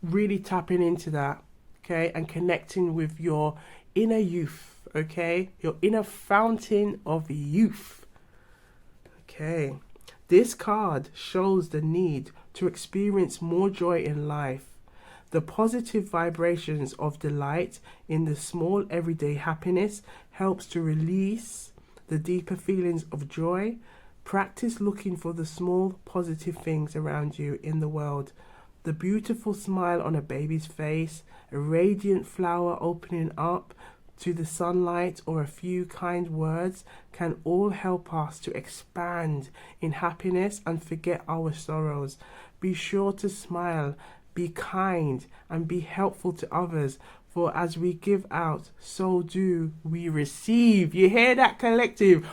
really tapping into that, okay, and connecting with your inner youth, okay, your inner fountain of youth, okay. This card shows the need to experience more joy in life. The positive vibrations of delight in the small everyday happiness helps to release the deeper feelings of joy. Practice looking for the small positive things around you in the world. The beautiful smile on a baby's face, a radiant flower opening up to the sunlight, or a few kind words can all help us to expand in happiness and forget our sorrows. Be sure to smile, be kind, and be helpful to others, For as we give out, so do we receive. You hear that, collective?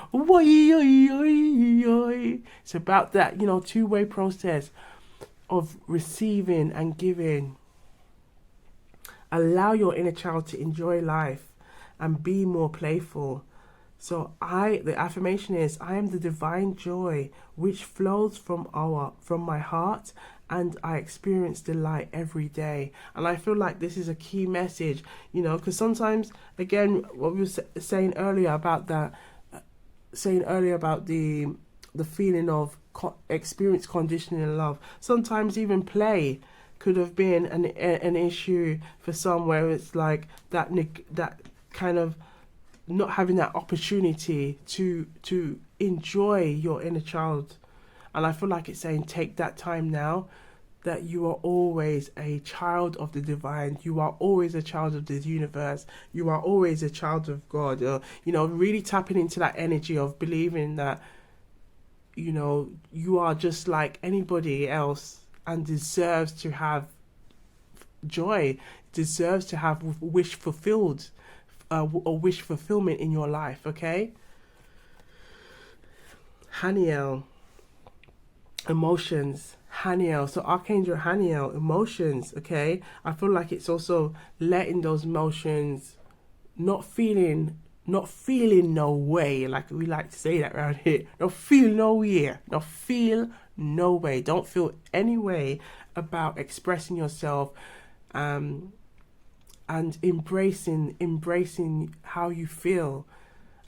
It's about that, two-way process of receiving and giving. Allow your inner child to enjoy life and be more playful. So the affirmation is, I am the divine joy which flows from my heart, and I experience delight every day. And I feel like this is a key message, because sometimes, again, what we were saying earlier about the feeling of experience conditional love. Sometimes even play could have been an issue for some, where it's like that kind of not having that opportunity to enjoy your inner child. And I feel like it's saying, take that time now, that you are always a child of the divine. You are always a child of the universe. You are always a child of God. Really tapping into that energy of believing that, you are just like anybody else and deserves to have joy, deserves to have wish fulfilled, a wish fulfillment in your life, okay? Haniel, emotions. Haniel, so Archangel Haniel, emotions, okay? I feel like it's also letting those emotions, not feeling no way, like we like to say that around here. Not feel no way. Don't feel any way about expressing yourself, and embracing how you feel.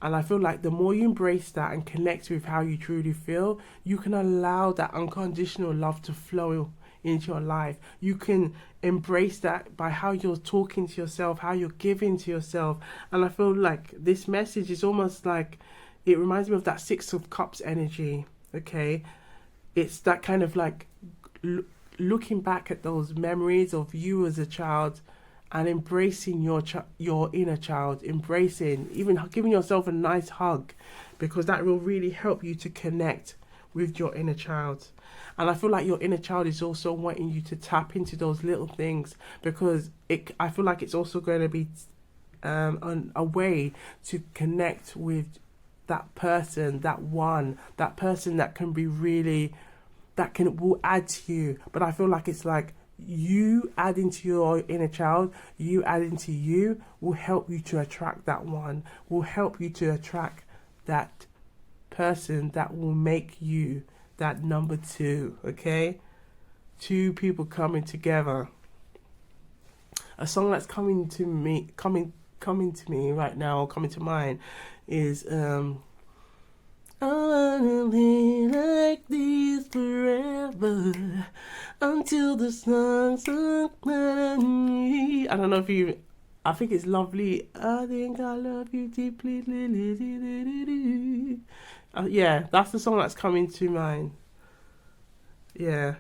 And I feel like the more you embrace that and connect with how you truly feel, you can allow that unconditional love to flow into your life. You can embrace that by how you're talking to yourself, how you're giving to yourself. And I feel like this message is almost like, it reminds me of that Six of Cups energy, okay? It's that kind of like looking back at those memories of you as a child, and embracing your inner child, embracing, even giving yourself a nice hug, because that will really help you to connect with your inner child. And I feel like your inner child is also wanting you to tap into those little things, because I feel like it's also going to be a way to connect with that person that can be really, will add to you. But I feel like it's like, you adding to your inner child, you adding to you, will help you to attract that one, will help you to attract that person that will make you that number two, okay? Two people coming together. A song that's coming to me right now, coming to mind, is I wanna be like this forever, until the sun's up. I don't know if I think it's lovely. I think I love you deeply. Yeah, that's the song that's coming to mind. Yeah.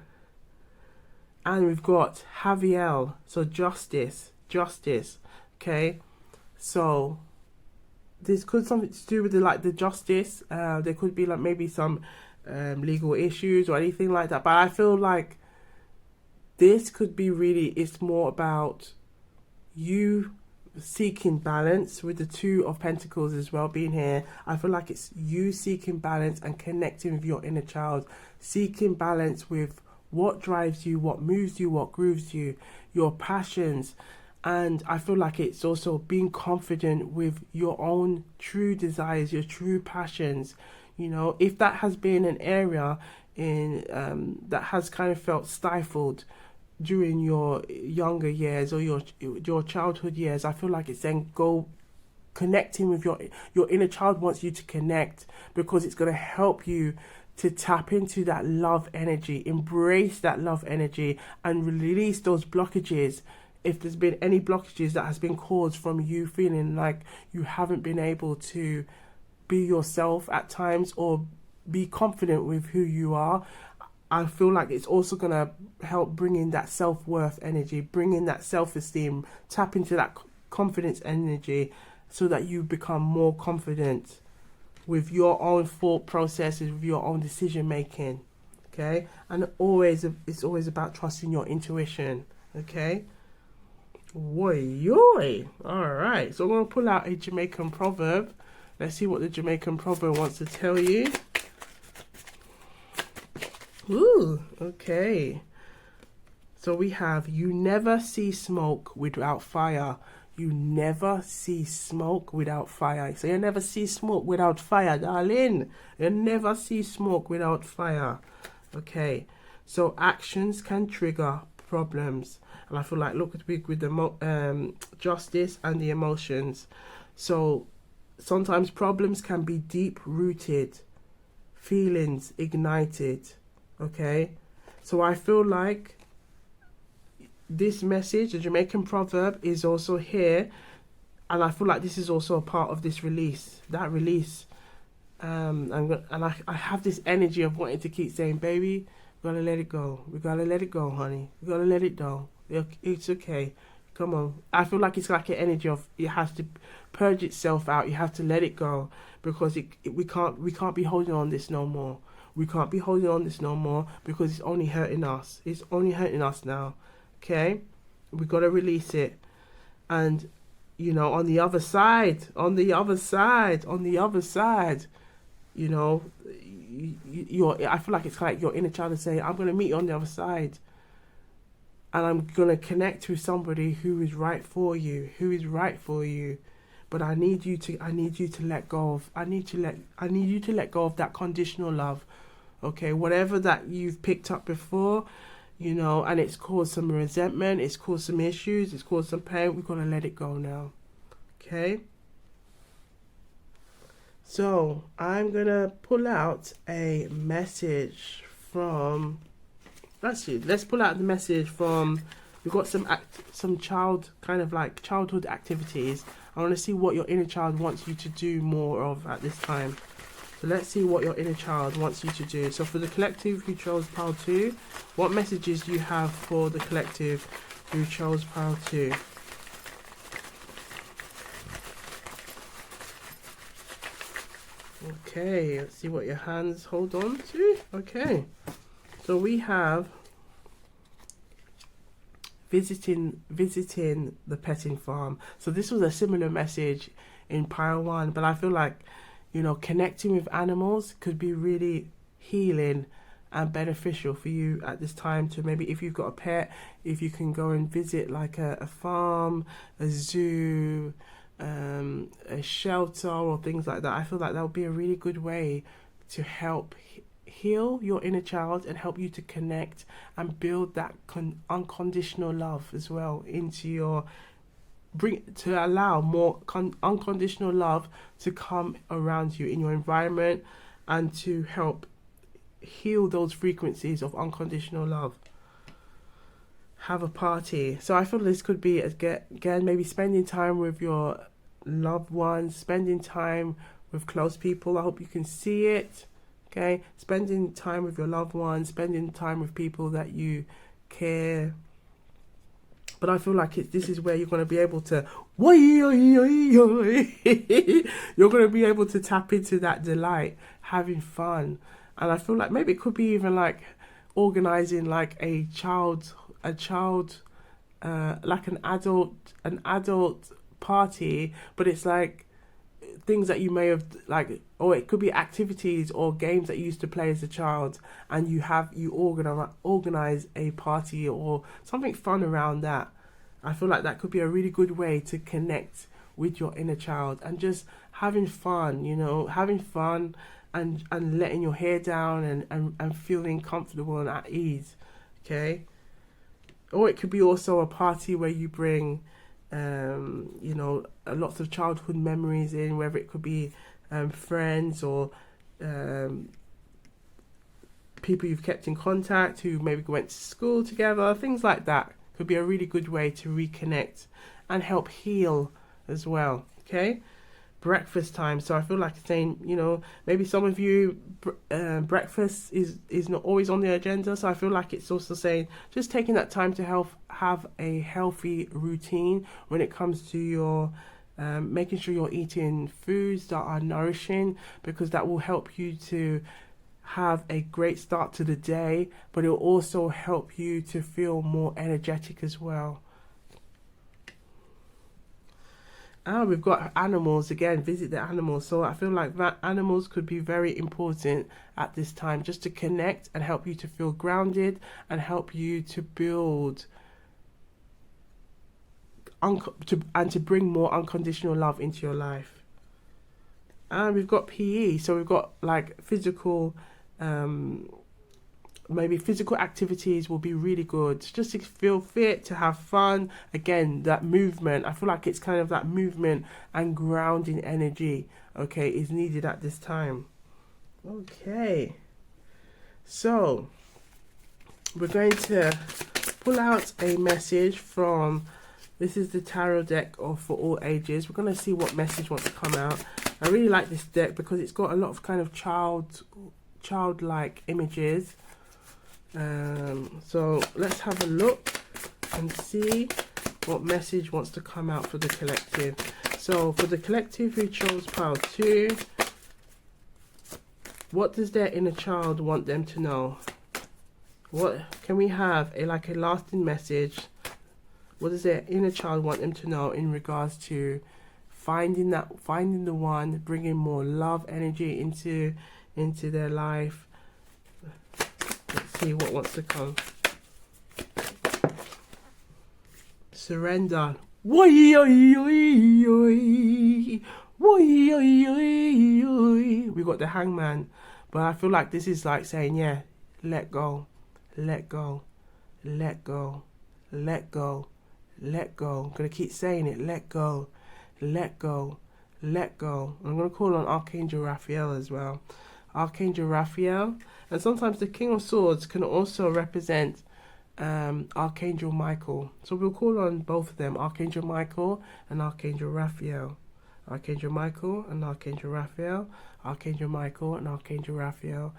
And we've got Javier, so justice. Okay, so this could something to do with the justice. There could be like maybe some legal issues or anything like that. But I feel like this could be really, it's more about you seeking balance, with the Two of Pentacles as well being here. I feel like it's you seeking balance and connecting with your inner child, seeking balance with what drives you, what moves you, what grooves you, your passions. And I feel like it's also being confident with your own true desires, your true passions. If that has been an area that has kind of felt stifled during your younger years or your childhood years, I feel like it's then go connecting with your inner child. Wants you to connect, because it's going to help you to tap into that love energy, embrace that love energy, and release those blockages. If there's been any blockages that has been caused from you feeling like you haven't been able to be yourself at times, or be confident with who you are, I feel like it's also going to help bring in that self-worth energy, bring in that self-esteem, tap into that confidence energy, so that you become more confident with your own thought processes, with your own decision making, okay? And it's always about trusting your intuition, okay? Woy. All right. So I'm going to pull out a Jamaican proverb. Let's see what the Jamaican proverb wants to tell you. Ooh, okay. So we have, you never see smoke without fire. You never see smoke without fire. So you never see smoke without fire, darling. You never see smoke without fire. Okay. So actions can trigger problems. And I feel like, look at with the justice and the emotions. So sometimes problems can be deep rooted, feelings ignited. Okay. So I feel like this message, the Jamaican proverb, is also here, and I feel like this is also a part of this release. That release, I have this energy of wanting to keep saying, "Baby, we gotta let it go. We gotta let it go, honey. We gotta let it go. It's okay. Come on." I feel like it's like an energy of it has to purge itself out. You have to let it go because we can't be holding on this no more. We can't be holding on this no more because it's only hurting us. It's only hurting us now. Okay, we got to release it. And you know, on the other side, you know, I feel like it's like your inner child is saying, I'm going to meet you on the other side, and I'm going to connect with somebody who is right for you, but I need you to let go of, I need you to let go of that conditional love. Okay, whatever that you've picked up before, you know, and it's caused some resentment, it's caused some issues, it's caused some pain. We've got to let it go now. Okay? So, I'm going to pull out a message from... Let's pull out the message from... We've got some childhood activities. I want to see what your inner child wants you to do more of at this time. So let's see what your inner child wants you to do. So for the collective who chose pile 2, what messages do you have for the collective who chose pile 2? Okay, let's see what your hands hold on to. Okay, so we have visiting the petting farm. So this was a similar message in pile 1, but I feel like, you know, connecting with animals could be really healing and beneficial for you at this time. To maybe, if you've got a pet, if you can go and visit like a farm, a zoo, a shelter or things like that. I feel like that would be a really good way to help heal your inner child and help you to connect and build that unconditional love as well into your... to allow more unconditional love to come around you in your environment and to help heal those frequencies of unconditional love. Have a party. So I feel this could be, again, maybe spending time with your loved ones, spending time with close people. I hope you can see it. Okay, spending time with your loved ones, spending time with people that you care. But I feel like this is where you're going to be able to... You're going to be able to tap into that delight, having fun. And I feel like maybe it could be even like organising like a child, like an adult party, but it's like things that you may have, like, or it could be activities or games that you used to play as a child, and you organize a party or something fun around that. I feel like that could be a really good way to connect with your inner child and just having fun, you know, and letting your hair down and feeling comfortable and at ease. Okay. Or it could be also a party where you bring you know, lots of childhood memories in, whether it could be friends or people you've kept in contact who maybe went to school together, things like that could be a really good way to reconnect and help heal as well. Okay, breakfast time. So I feel like saying, you know, maybe some of you breakfast is not always on the agenda, so I feel like it's also saying just taking that time to have a healthy routine when it comes to your making sure you're eating foods that are nourishing, because that will help you to have a great start to the day, but it will also help you to feel more energetic as well. And we've got animals again, visit the animals. So I feel like that animals could be very important at this time, just to connect and help you to feel grounded and help you to build and to bring more unconditional love into your life. And we've got PE, so we've got like physical, maybe physical activities will be really good, just to feel fit, to have fun. Again, that movement, I feel like it's kind of that movement and grounding energy, okay, is needed at this time. Okay, so we're going to pull out a message from, this is the tarot deck of For All Ages. We're going to see what message wants to come out. I really like this deck because it's got a lot of kind of childlike images. So let's have a look and see what message wants to come out for the collective. So for the collective who chose pile 2, what does their inner child want them to know? What can we have a lasting message? What does their inner child want them to know in regards to finding the one, bringing more love energy into their life? Let's see what wants to come. Surrender. We got the Hangman, but I feel like this is like saying, yeah, let go, let go, let go, let go, let go. I'm gonna keep saying it. Let go, let go, let go. I'm gonna call on Archangel Raphael as well. Archangel Raphael, and sometimes the King of Swords can also represent Archangel Michael. So we'll call on both of them, Archangel Michael and Archangel Raphael. Archangel Michael and Archangel Raphael. Archangel Michael and Archangel Raphael.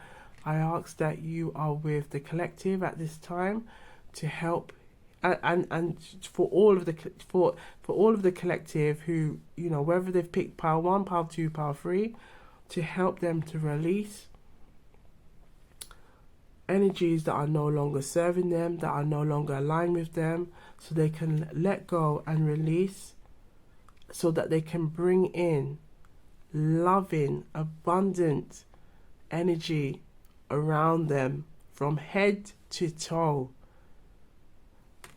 I ask that you are with the collective at this time to help, and for all of the collective who, you know, whether they've picked pile 1, pile 2, pile 3, to help them to release energies that are no longer serving them, that are no longer aligned with them, so they can let go and release, so that they can bring in loving, abundant energy around them from head to toe,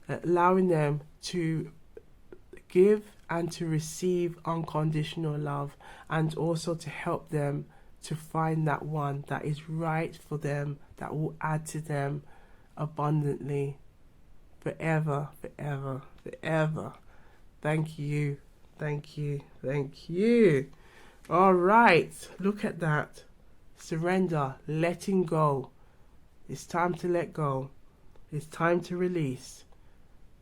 allowing them to give and to receive unconditional love, and also to help them to find that one that is right for them, that will add to them abundantly forever, forever, forever. Thank you, thank you, thank you. All right, look at that. Surrender, letting go. It's time to let go. It's time to release.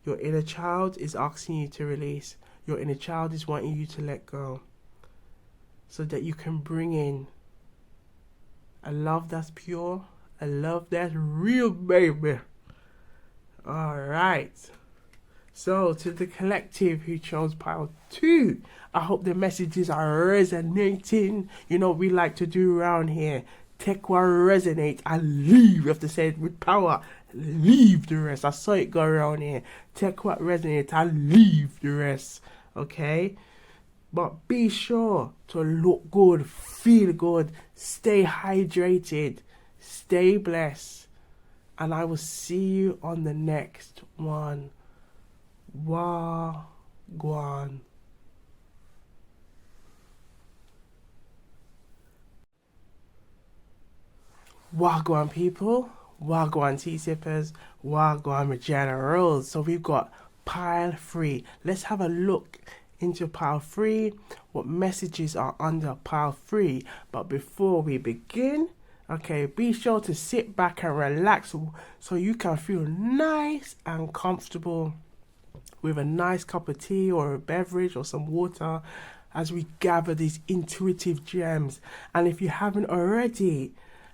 Your inner child is asking you to release. Your inner child is wanting you to let go, so that you can bring in a love that's pure, a love that's real, baby. All right. So to the collective who chose pile 2, I hope the messages are resonating. You know what we like to do around here. Take what resonate and leave. You have to say it with power. Leave the rest. I saw it go around here. Take what resonate and leave the rest. Okay? But be sure to look good, feel good, stay hydrated, stay blessed. And I will see you on the next one. Wagwan. Wagwan people, Wagwan tea sippers, Wagwan generals. So we've got pile 3. Let's have a look into pile 3, what messages are under pile 3. But before we begin, okay, be sure to sit back and relax so you can feel nice and comfortable with a nice cup of tea or a beverage or some water as we gather these intuitive gems. And if you haven't already,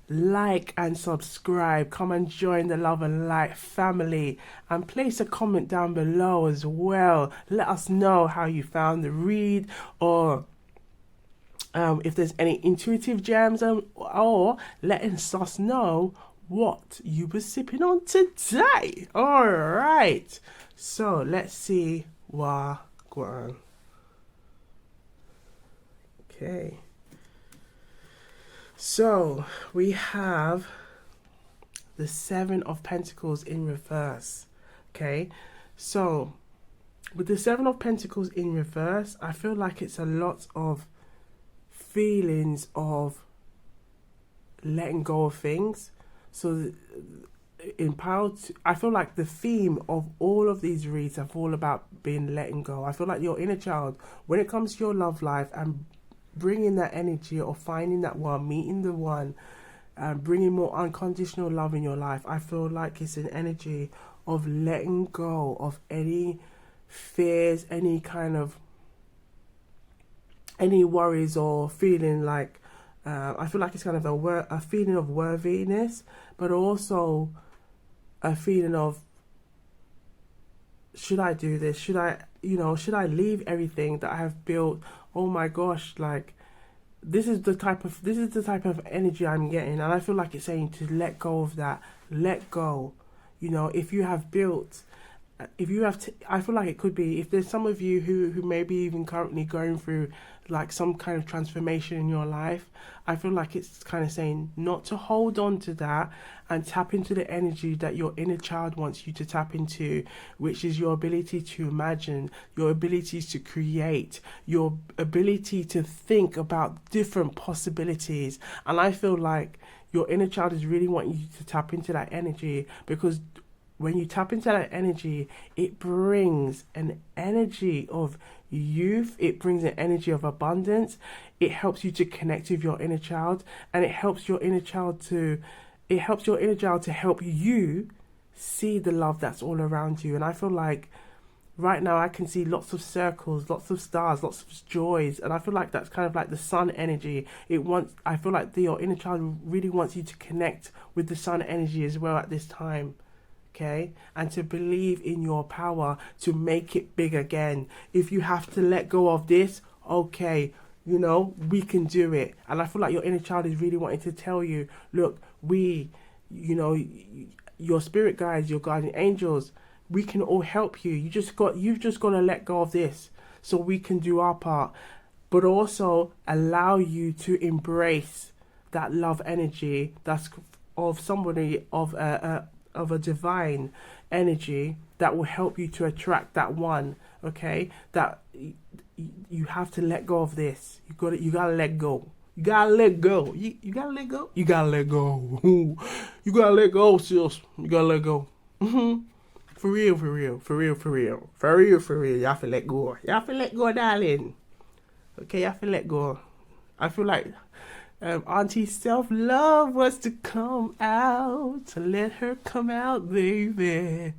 like and subscribe. Come and join the Love and Light family, and place a comment down below as well. Let us know how you found the read, or if there's any intuitive gems, or letting us know what you were sipping on today. All right, so let's see what going on. Okay. So we have the Seven of Pentacles in reverse. Okay. So with the Seven of Pentacles in reverse, I feel like it's a lot of feelings of letting go of things. So I feel like the theme of all of these reads are all about being letting go. I feel like your inner child, when it comes to your love life and bringing that energy or finding that one, meeting the one, bringing more unconditional love in your life, I feel like it's an energy of letting go of any fears, any worries, or feeling like I feel like it's kind of a feeling of worthiness, but also a feeling of, should I do this? Should I leave everything that I have built? Oh my gosh, like this is the type of energy I'm getting, and I feel like it's saying to let go of that. Let go. If you have built, I feel like it could be, if there's some of you who may be even currently going through like some kind of transformation in your life, I feel like it's kind of saying not to hold on to that and tap into the energy that your inner child wants you to tap into, which is your ability to imagine, your abilities to create, your ability to think about different possibilities. And I feel like your inner child is really wanting you to tap into that energy, because when you tap into that energy, it brings an energy of youth, it brings an energy of abundance, it helps you to connect with your inner child, and it helps your inner child to help you see the love that's all around you. And I feel like right now I can see lots of circles, lots of stars, lots of joys, and I feel like that's kind of like the sun energy. I feel like your inner child really wants you to connect with the sun energy as well at this time. Okay, and to believe in your power to make it big again. If you have to let go of this, okay, we can do it. And I feel like your inner child is really wanting to tell you, look, your spirit guides, your guardian angels, we can all help you. You've just got to let go of this so we can do our part, but also allow you to embrace that love energy that's of somebody, of a divine energy that will help you to attract that one. Okay, that you have to let go of this. You gotta let go. You gotta let go. You gotta let go. You gotta let go. You gotta let go, sis. You gotta let go. For real, for real, for real, for real, for real, for real. You have to let go. You have to let go, darling. Okay, you have to let go. I feel like Auntie Self-Love wants to come out. So let her come out, baby.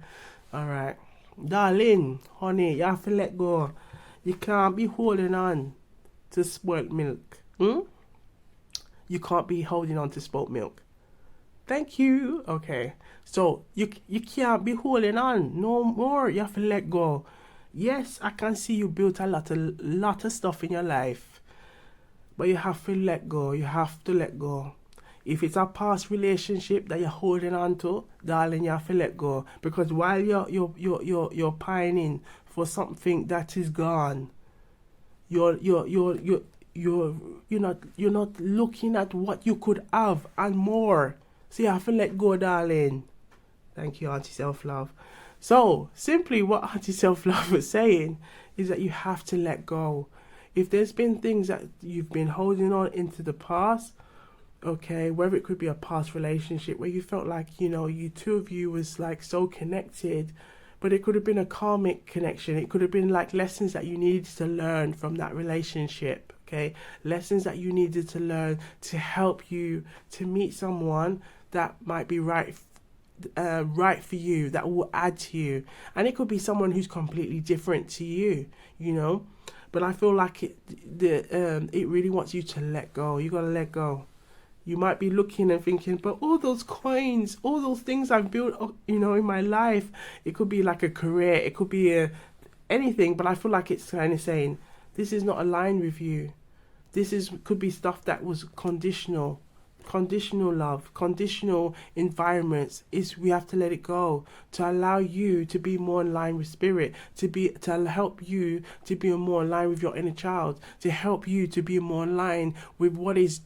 Alright. Darling, honey, you have to let go. You can't be holding on to spoiled milk. You can't be holding on to spoiled milk. Thank you. Okay. So you can't be holding on no more. You have to let go. Yes, I can see you built a lot of stuff in your life. But you have to let go. You have to let go. If it's a past relationship that you're holding on to, darling, you have to let go. Because while you're pining for something that is gone, you're not looking at what you could have and more. So you have to let go, darling. Thank you, Auntie Self-Love. So simply what Auntie Self-Love was saying is that you have to let go. If there's been things that you've been holding on into the past, okay, whether it could be a past relationship where you felt like, you two of you was like so connected, but it could have been a karmic connection. It could have been like lessons that you needed to learn from that relationship, okay? Lessons that you needed to learn to help you to meet someone that might be right for you, that will add to you. And it could be someone who's completely different to you, But I feel like it really wants you to let go. You gotta let go. You might be looking and thinking, but all those coins, all those things I've built, in my life, it could be like a career, it could be anything. But I feel like it's kind of saying, this is not aligned with you. Could be stuff that was conditional conditional love, conditional environments, is we have to let it go to allow you to be more in line with spirit, to help you to be more in line with your inner child, to help you to be more in line with what is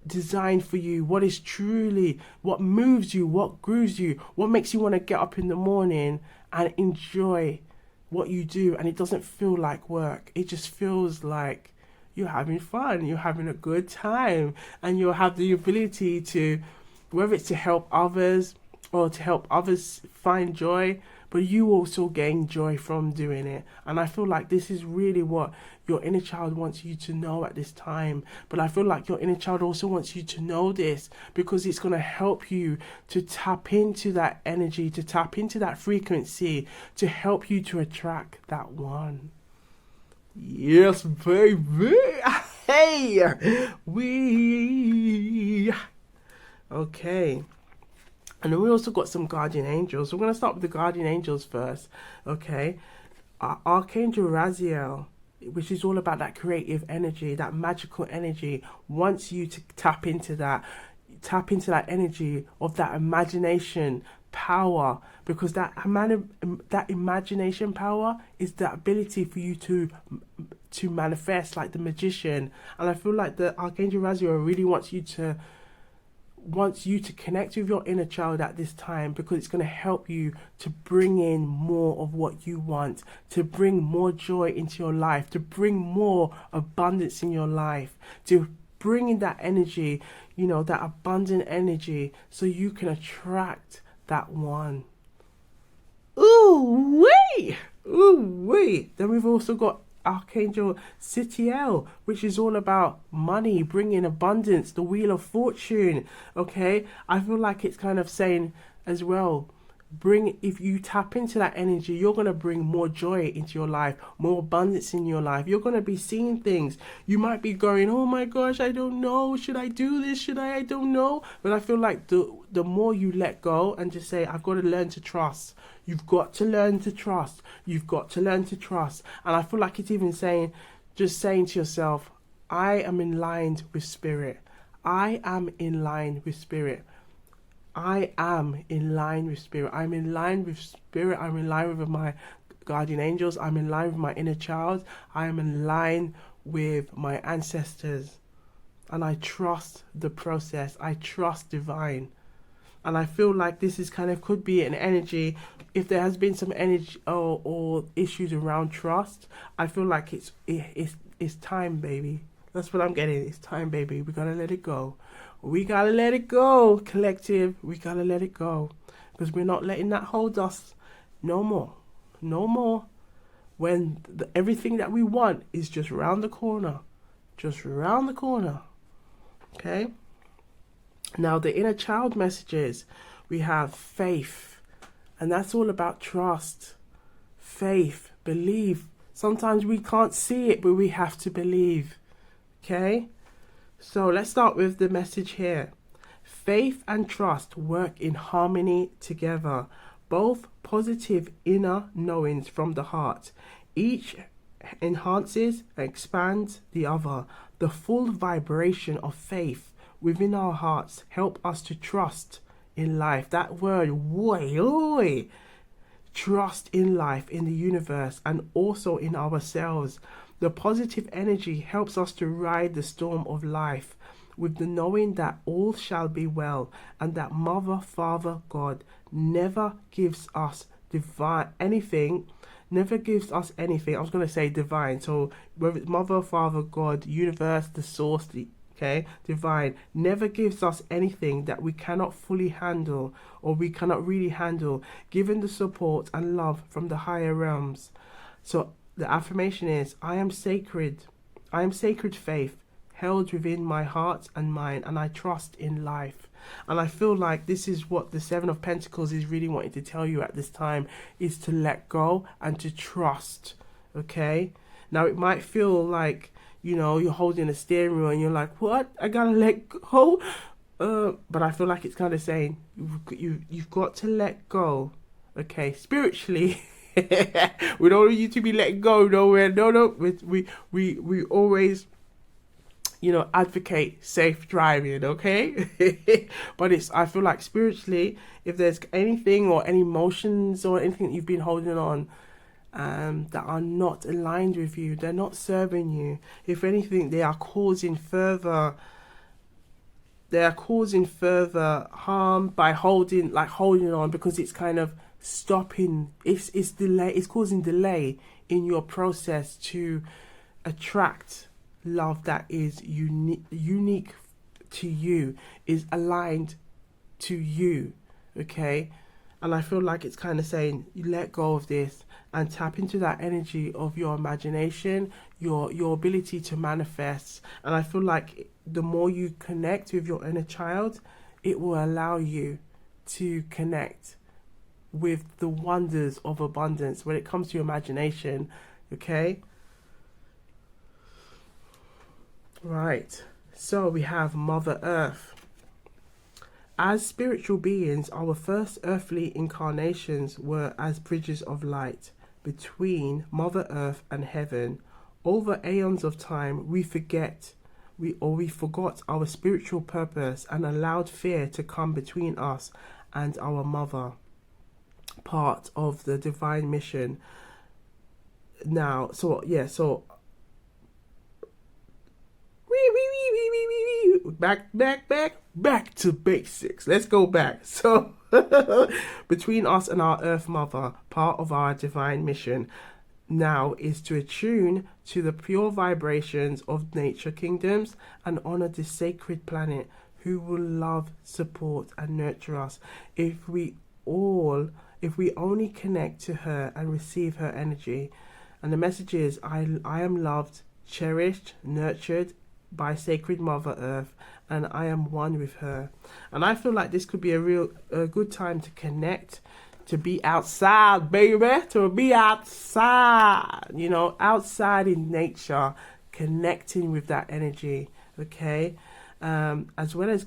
designed for you, what is truly, what moves you, what grooves you, what makes you want to get up in the morning and enjoy what you do. And it doesn't feel like work, it just feels like you're having fun, you're having a good time, and you'll have the ability to, whether it's to help others or to help others find joy, but you also gain joy from doing it. And I feel like this is really what your inner child wants you to know at this time. But I feel like your inner child also wants you to know this, because it's going to help you to tap into that energy, to tap into that frequency, to help you to attract that one. Yes, baby. Hey, we. Okay. And then we also got some guardian angels. We're going to start with the guardian angels first. Okay. Archangel Raziel, which is all about that creative energy, that magical energy, wants you to tap into that energy of that imagination power, because that imagination power is the ability for you to manifest like the magician. And I feel like the Archangel Raziel really wants you to connect with your inner child at this time, because it's going to help you to bring in more of what you want, to bring more joy into your life, to bring more abundance in your life, to bring in that energy, that abundant energy, so you can attract that one. Ooh wee! Ooh wee! Then we've also got Archangel Sitiel, which is all about money, bringing abundance, the Wheel of Fortune. Okay, I feel like it's kind of saying as well, if you tap into that energy, you're going to bring more joy into your life, more abundance in your life. You're going to be seeing things. You might be going, oh my gosh, I don't know, should I do this, I don't know. But I feel like the more you let go and just say, I've got to learn to trust. You've got to learn to trust. You've got to learn to trust. And I feel like it's even saying to yourself, I am in line with spirit. I am in line with spirit. I am in line with spirit. I'm in line with spirit. I'm in line with my guardian angels. I'm in line with my inner child. I am in line with my ancestors. And I trust the process. I trust divine. And I feel like this is could be an energy. If there has been some energy or issues around trust, I feel like it's time, baby. That's what I'm getting. It's time, baby. We gotta let it go. We gotta let it go, collective. We gotta let it go, because we're not letting that hold us no more. No more. When everything that we want is just around the corner. Just around the corner. Okay? Now, the inner child messages. We have faith. And that's all about trust. Faith. Believe. Sometimes we can't see it, but we have to believe. Okay? So let's start with the message here. Faith and trust work in harmony together. Both positive inner knowings from the heart. Each enhances and expands the other. The full vibration of faith within our hearts help us to trust in life. That word, oi. Trust in life, in the universe, and also in ourselves. The positive energy helps us to ride the storm of life with the knowing that all shall be well, and that Mother, Father, God never gives us anything. I was going to say divine. So whether it's Mother, Father, God, universe, the source, divine, never gives us anything that we cannot fully handle or we cannot really handle, given the support and love from the higher realms. So the affirmation is, I am sacred faith held within my heart and mind, and I trust in life. And I feel like this is what the Seven of Pentacles is really wanting to tell you at this time, is to let go and to trust. Okay? Now it might feel like, you're holding a steering wheel and you're like, what? I gotta let go? But I feel like it's kind of saying, you've got to let go. Okay? Spiritually. We don't want you to be let go nowhere. No. We always advocate safe driving, okay? But I feel like spiritually, if there's anything or any emotions or anything that you've been holding on, that are not aligned with you, they're not serving you. If anything, they are causing further harm by holding on, because it's kind of stopping, it's causing delay in your process to attract love that is unique to you, is aligned to you, okay? And I feel like it's kind of saying you let go of this and tap into that energy of your imagination, your ability to manifest. And I feel like the more you connect with your inner child, it will allow you to connect with the wonders of abundance when it comes to your imagination, okay? Right, so we have Mother Earth. As spiritual beings, our first earthly incarnations were as bridges of light between Mother Earth and heaven. Over aeons of time, we forgot our spiritual purpose and allowed fear to come between us and our mother, part of the divine mission. Now, back to basics. Let's go back. So between us and our earth mother, part of our divine mission now is to attune to the pure vibrations of nature kingdoms and honor this sacred planet who will love, support and nurture us if we only connect to her and receive her energy. And the message is, I am loved, cherished, nurtured by sacred Mother Earth, and I am one with her. And I feel like this could be a good time to connect, to be outside, baby, to be outside, outside in nature, connecting with that energy, okay? As well as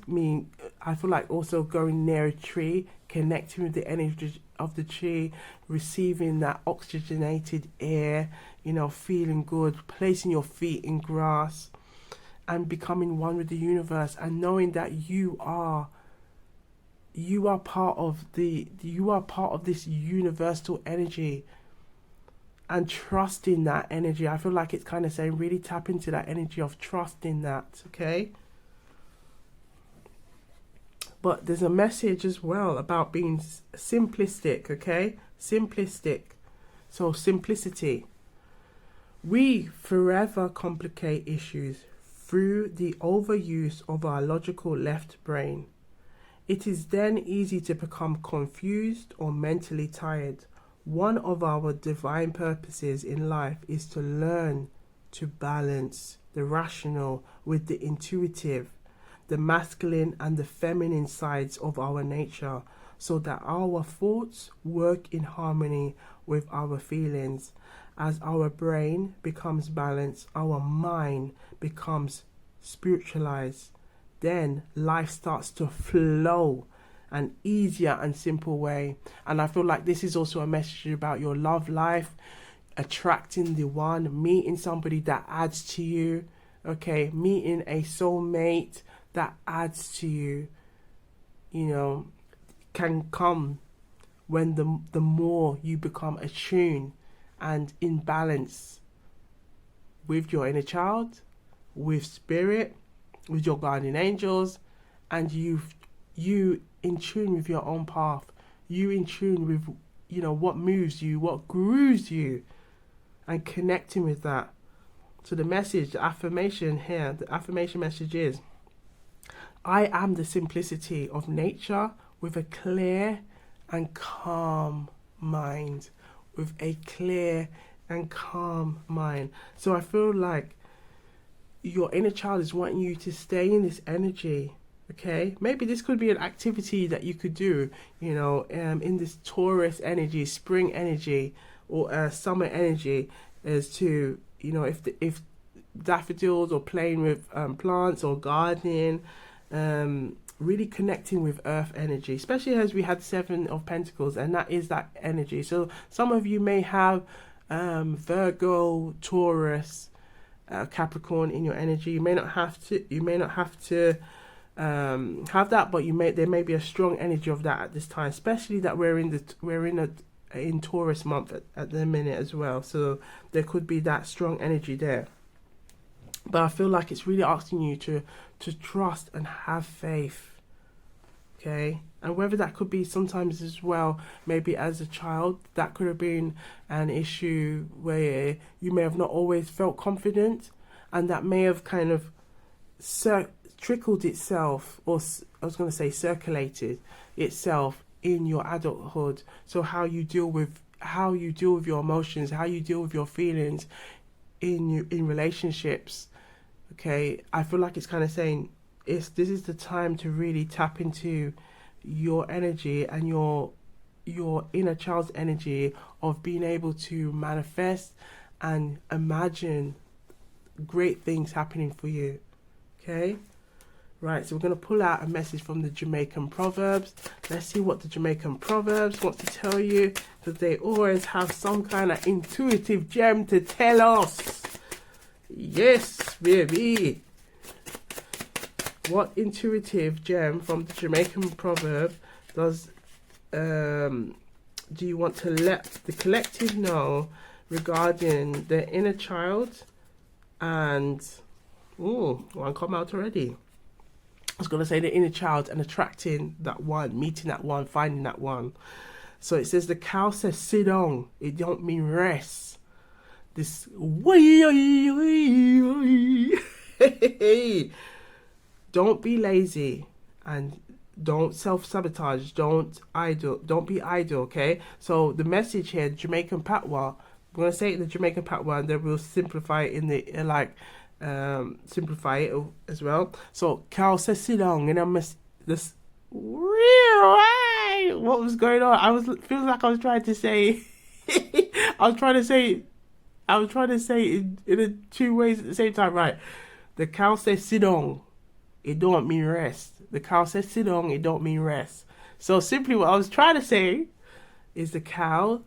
I feel like also going near a tree, connecting with the energy of the tree, receiving that oxygenated air, feeling good, placing your feet in grass and becoming one with the universe, and knowing that you are part of this universal energy, and trusting that energy. I feel like it's kind of saying really tap into that energy of trusting that, okay? But there's a message as well about being simplistic, okay? Simplistic. So simplicity. We forever complicate issues through the overuse of our logical left brain. It is then easy to become confused or mentally tired. One of our divine purposes in life is to learn to balance the rational with the intuitive, the masculine and the feminine sides of our nature, so that our thoughts work in harmony with our feelings. As our brain becomes balanced, our mind becomes spiritualized. Then life starts to flow an easier and simple way. And I feel like this is also a message about your love life, attracting the one, meeting somebody that adds to you, okay, meeting a soulmate that adds to you, can come when the more you become attuned and in balance with your inner child, with spirit, with your guardian angels, and you in tune with your own path, you in tune with what moves you, what grooves you, and connecting with that. So the affirmation message is, I am the simplicity of nature with a clear and calm mind. With a clear and calm mind. So I feel like your inner child is wanting you to stay in this energy, okay? Maybe this could be an activity that you could do, in this Taurus energy, spring energy, or summer energy, as to, if daffodils, or playing with plants, or gardening, really connecting with earth energy, especially as we had 7 of Pentacles, and that is that energy. So some of you may have Virgo, Taurus, Capricorn in your energy. You may not have to. Have that, but there may be a strong energy of that at this time, especially that we're in Taurus month at the minute as well. So there could be that strong energy there. But I feel like it's really asking you to trust and have faith. Okay, and whether that could be sometimes as well, maybe as a child, that could have been an issue where you may have not always felt confident, and that may have kind of trickled itself, or I was going to say circulated itself in your adulthood. So how you deal with your emotions, how you deal with your feelings in relationships. Okay, I feel like it's kind of saying this is the time to really tap into your energy and your inner child's energy of being able to manifest and imagine great things happening for you. Okay, right, so we're going to pull out a message from the Jamaican Proverbs. Let's see what the Jamaican Proverbs want to tell you, because they always have some kind of intuitive gem to tell us. Yes, baby. What intuitive gem from the Jamaican proverb do you want to let the collective know regarding their inner child? And one come out already. I was going to say the inner child and attracting that one, meeting that one, finding that one. So it says the cow says sit down. It don't mean rest. This don't be lazy and don't self-sabotage. Don't be idle, okay? So the message here, Jamaican Patois, I'm going to say it in the Jamaican Patois, and then we'll simplify it simplify it as well. So cow says sit down, and I must this what was going on? Feels like I was trying to say I was trying to say it in two ways at the same time. Right. The cow says sit down. It don't mean rest. The cow says sit down. It don't mean rest. So simply what I was trying to say is the cow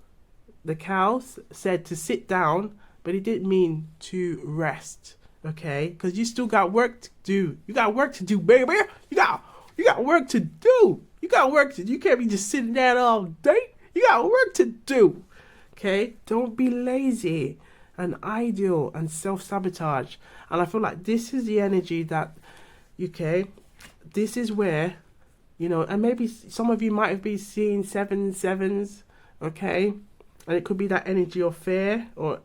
said to sit down, but it didn't mean to rest. Okay? Because you still got work to do. You got work to do, baby. You got work to do. You can't be just sitting down all day. You got work to do. Okay? Don't be lazy and idle and self-sabotage. And I feel like this is the energy that, okay, this is where, and maybe some of you might have been seeing 7/7s, okay? And it could be that energy of fear or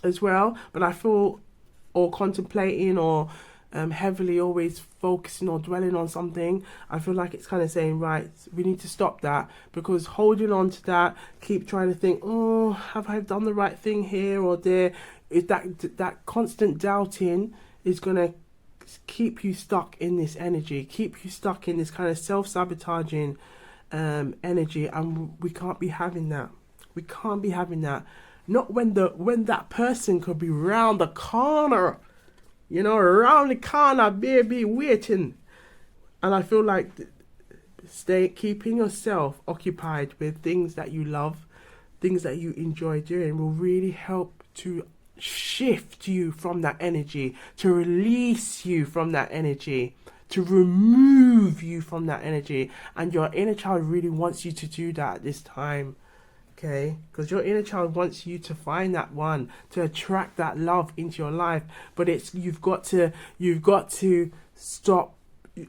as well. But I feel, or contemplating, or heavily always focusing or dwelling on something, I feel like it's kind of saying, right, we need to stop that, because holding on to that, keep trying to think, oh, have I done the right thing here or there, is that constant doubting is going to keep you stuck in this energy, keep you stuck in this kind of self-sabotaging energy, and we can't be having that. We can't be having that. Not when that person could be round the corner, around the corner, baby, waiting. And I feel like keeping yourself occupied with things that you love, things that you enjoy doing, will really help to shift you from that energy, to release you from that energy, to remove you from that energy. And your inner child really wants you to do that at this time. Okay, because your inner child wants you to find that one, to attract that love into your life. But you've got to stop.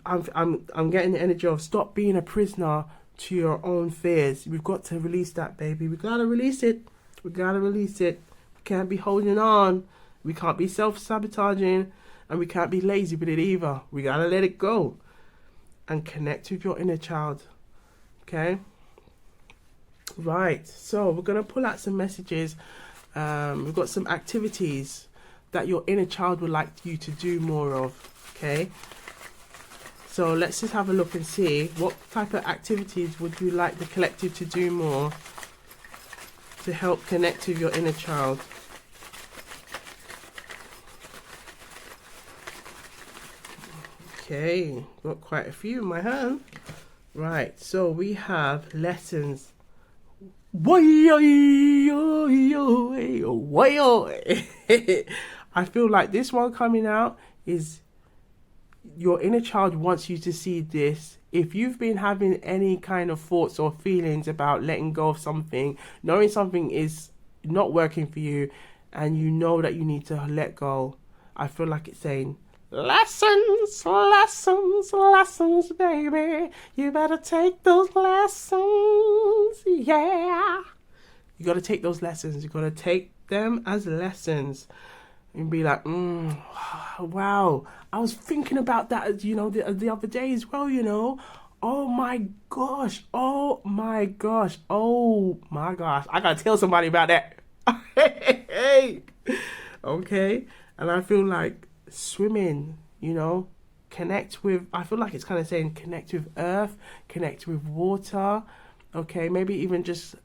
I'm getting the energy of stop being a prisoner to your own fears. We've got to release that, baby. We gotta release it. We can't be holding on. We can't be self-sabotaging, and we can't be lazy with it either. We gotta let it go and connect with your inner child. Okay. Right, so we're going to pull out some messages. We've got some activities that your inner child would like you to do more of, okay? So let's just have a look and see what type of activities would you like the collective to do more to help connect with your inner child. Okay, got quite a few in my hand. Right, so we have lessons I feel like this one coming out is your inner child wants you to see this. If you've been having any kind of thoughts or feelings about letting go of something, knowing something is not working for you, and you know that you need to let go, I feel like it's saying, lessons, lessons, lessons, baby. You better take those lessons, yeah. You got to take those lessons. You got to take them as lessons and be like, wow. I was thinking about that, you know, the other day as well, you know. Oh my gosh. Oh my gosh. Oh my gosh. I got to tell somebody about that. Hey. Okay. And I feel like swimming, you know, connect with, I feel like it's kind of saying connect with earth, connect with water. Okay. Maybe even just,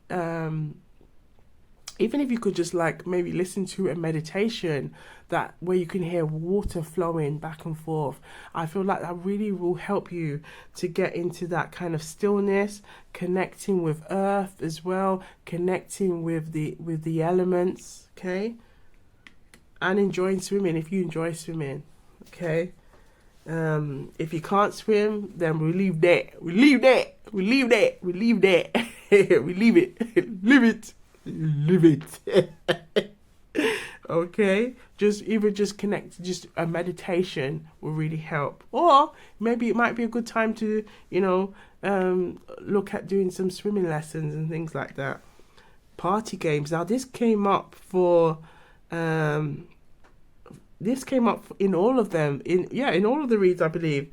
even if you could just like maybe listen to a meditation that where you can hear water flowing back and forth, I feel like that really will help you to get into that kind of stillness, connecting with earth as well, connecting with the elements, okay, and enjoying swimming if you enjoy swimming, okay. If you can't swim, then we leave that. We leave that. We leave that. We leave that. We leave it. Leave it. Live it. Okay, just connect, just a meditation will really help. Or maybe it might be a good time to, you know, look at doing some swimming lessons and things like that. Party games. Now this came up in all of them, in all of the reads, I believe.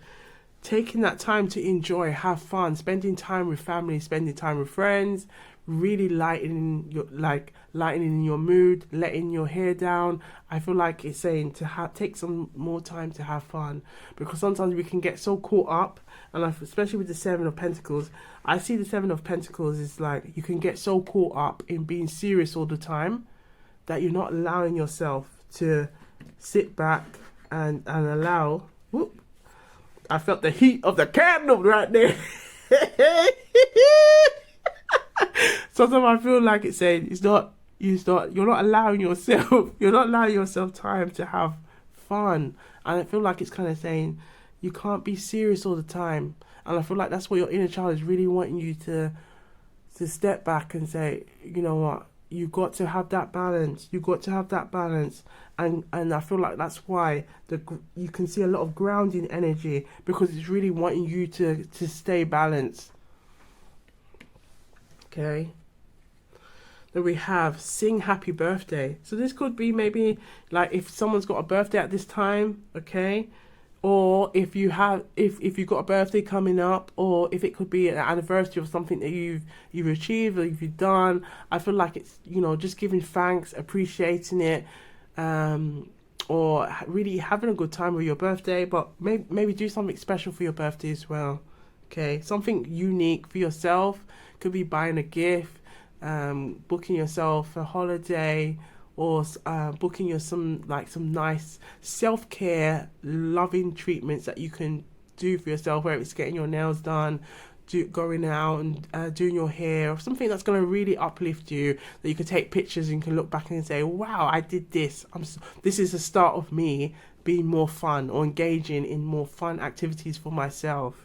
Taking that time to enjoy, have fun, spending time with family, spending time with friends, really lightening your mood, letting your hair down. I feel like it's saying to take some more time to have fun, because sometimes we can get so caught up, and especially with the Seven of Pentacles, I see the Seven of Pentacles is like you can get so caught up in being serious all the time that you're not allowing yourself to sit back and allow. Whoop, I felt the heat of the candle right there. Sometimes I feel like it's saying you're not allowing yourself time to have fun. And I feel like it's kind of saying you can't be serious all the time. And I feel like that's what your inner child is really wanting you to step back and say, you know what, you've got to have that balance. You've got to have that balance. And I feel like that's why you can see a lot of grounding energy, because it's really wanting you to stay balanced. Okay. Then we have sing happy birthday. So this could be maybe like if someone's got a birthday at this time, okay, or if you've got a birthday coming up, or if it could be an anniversary of something that you've achieved or you've done. I feel like it's, you know, just giving thanks, appreciating it, or really having a good time with your birthday. But maybe do something special for your birthday as well. Okay, something unique for yourself. Could be buying a gift, booking yourself a holiday, or booking some nice self-care, loving treatments that you can do for yourself, whether it's getting your nails done, going out and doing your hair, or something that's going to really uplift you, that you can take pictures and you can look back and say, wow, I did this. This is the start of me being more fun, or engaging in more fun activities for myself.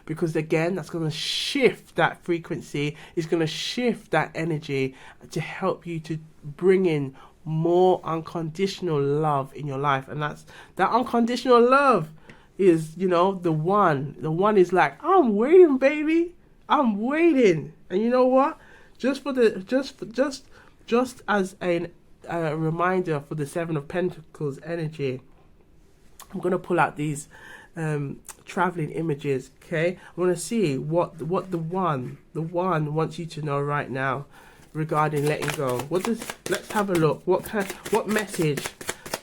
Because again, that's going to shift that frequency. It's going to shift that energy to help you to bring in more unconditional love in your life. And that unconditional love is, you know, the one. The one is like, I'm waiting, baby. I'm waiting. And you know what? Just as a reminder for the Seven of Pentacles energy, I'm going to pull out these traveling images. Okay, I want to see what the one wants you to know right now regarding letting go. Let's have a look. What message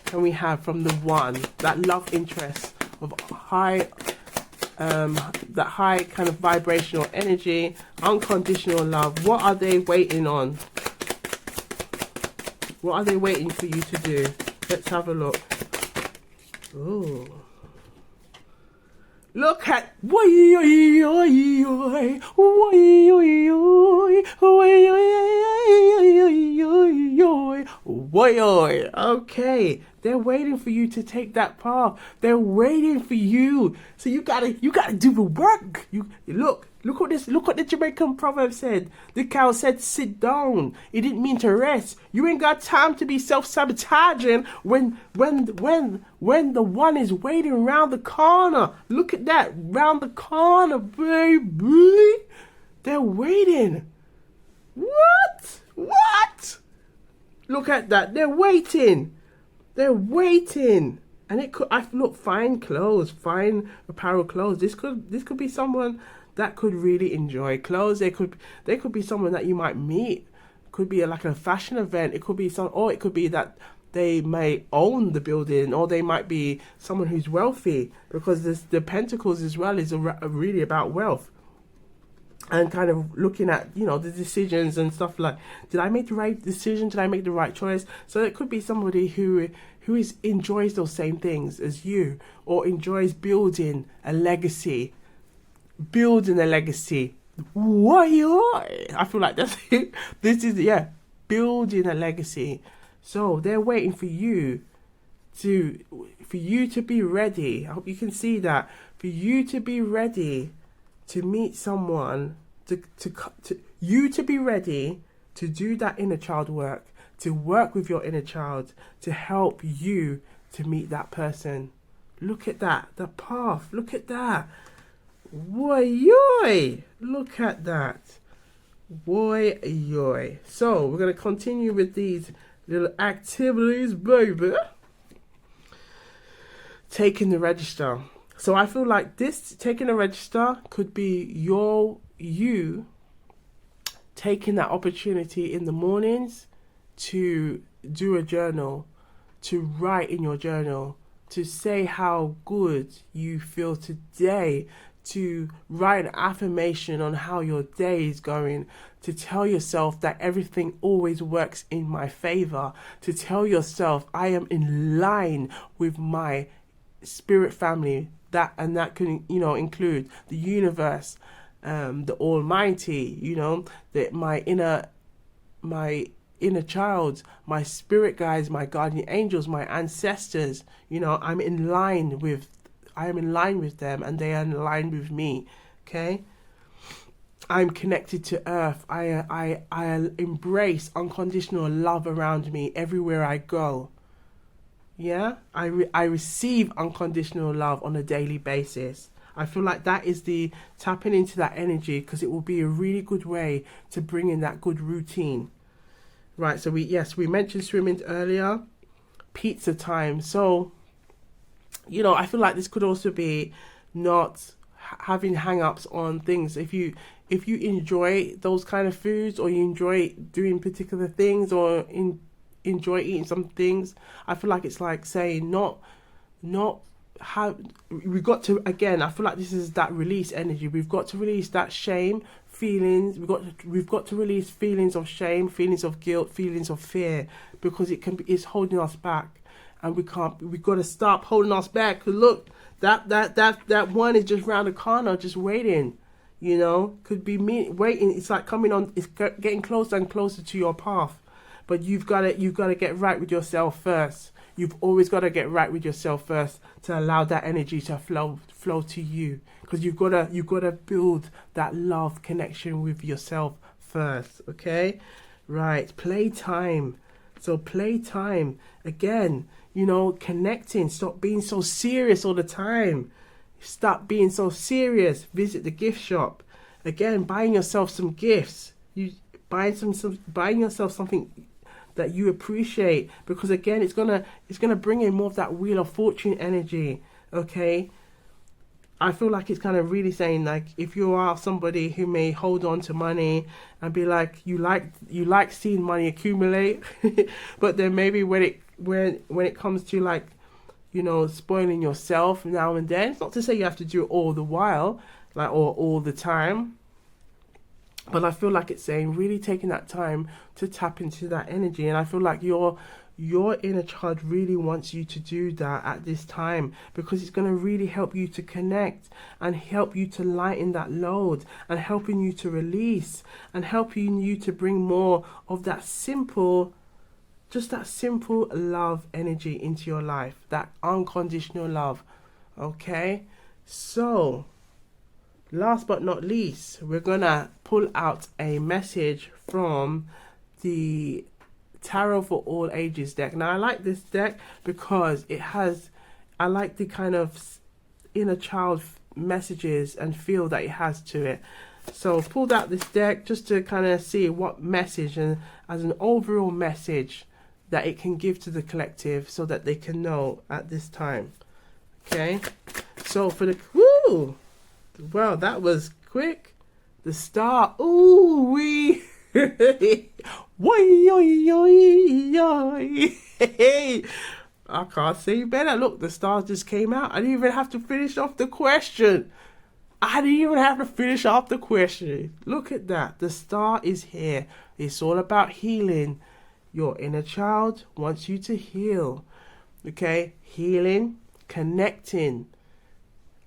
can we have from the one, that love interest of that high kind of vibrational energy, unconditional love? What are they waiting on? What are they waiting for you to do? Let's have a look. Ooh. Look at why okay, they're waiting for you to take that path. They're waiting for you. So you gotta do the work. You look what the Jamaican proverb said. The cow said sit down. It didn't mean to rest. You ain't got time to be self-sabotaging when the one is waiting round the corner. Look at that, round the corner, baby. They're waiting. What? Look at that. They're waiting. They're waiting. And it could I look fine clothes, fine apparel clothes. This could be someone that could really enjoy clothes. They could be someone that you might meet. Could be like a fashion event. It could be or it could be that they may own the building, or they might be someone who's wealthy, because the Pentacles as well is really about wealth. And kind of looking at, the decisions and stuff like, did I make the right decision? Did I make the right choice? So it could be somebody who enjoys those same things as you, or enjoys building a legacy. Why? I feel like that's it. This is, building a legacy. So they're waiting for you to be ready. I hope you can see that. For you to be ready to meet someone, to be ready to do that inner child work, to work with your inner child, to help you to meet that person. Look at that, the path. Look at that. Woy, look at that. Woy. So we're gonna continue with these little activities, baby. Taking the register. So I feel like this taking a register could be you taking that opportunity in the mornings to do a journal, to write in your journal, to say how good you feel today, to write an affirmation on how your day is going, to tell yourself that everything always works in my favor, to tell yourself I am in line with my spirit family, that can include the universe, the Almighty, that my inner child, my spirit guides, my guardian angels, my ancestors. I'm in line with them, and they are in line with me. Okay, I'm connected to Earth. I embrace unconditional love around me everywhere I go. Yeah, I receive unconditional love on a daily basis. I feel like that is the tapping into that energy, because it will be a really good way to bring in that good routine. Right, so we mentioned swimming earlier, pizza time. So, I feel like this could also be not having hang-ups on things. If you enjoy those kind of foods, or you enjoy doing particular things, or enjoy eating some things, I feel like it's like saying we got to, again, I feel like this is that release energy. We've got to release that shame feelings. We've got to release feelings of shame, feelings of guilt, feelings of fear, because it's holding us back, and we've got to stop holding us back. Cause look, that one is just round the corner, just waiting. Could be me waiting. It's like coming on. It's getting closer and closer to your path. But you've got to get right with yourself first. You've always got to get right with yourself first to allow that energy to flow to you. Because you've got to build that love connection with yourself first. Okay, right? Playtime. So playtime again. Connecting. Stop being so serious all the time. Stop being so serious. Visit the gift shop. Again, buying yourself some gifts. Buying yourself something that you appreciate, because again, it's gonna bring in more of that Wheel of Fortune energy. Okay, I feel like it's kind of really saying, like, if you are somebody who may hold on to money and be like, you like seeing money accumulate, but then maybe when it comes to, like, spoiling yourself now and then, it's not to say you have to do it all the while, like, or all the time. But I feel like it's saying really taking that time to tap into that energy. And I feel like you're your inner child really wants you to do that at this time, because it's going to really help you to connect and help you to lighten that load and helping you to release and helping you to bring more of that simple, just that simple love energy into your life, that unconditional love. Okay, so last but not least, we're gonna pull out a message from the Tarot for All Ages deck. Now I like this deck because I like the kind of inner child messages and feel that it has to it. So I've pulled out this deck just to kind of see what message, and as an overall message that it can give to the collective so that they can know at this time. Okay, so for the, woo, well, that was quick. The Star, ooh wee. I can't say better. Look, the stars just came out. I didn't even have to finish off the question. Look at that. The star is here. It's all about healing. Your inner child wants you to heal. Okay? Healing, connecting,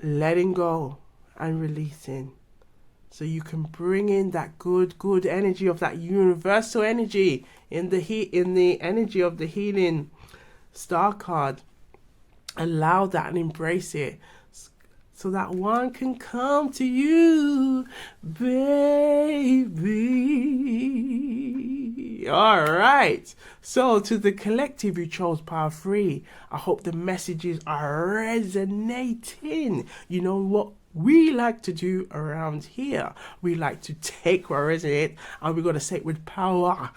letting go, and releasing. So you can bring in that good energy of that universal energy in the energy of the healing star card. Allow that and embrace it, so that one can come to you, baby. All right. So to the collective who chose Power 3, I hope the messages are resonating. You know what we like to do around here? We like to take what resonates and we got to say it with power.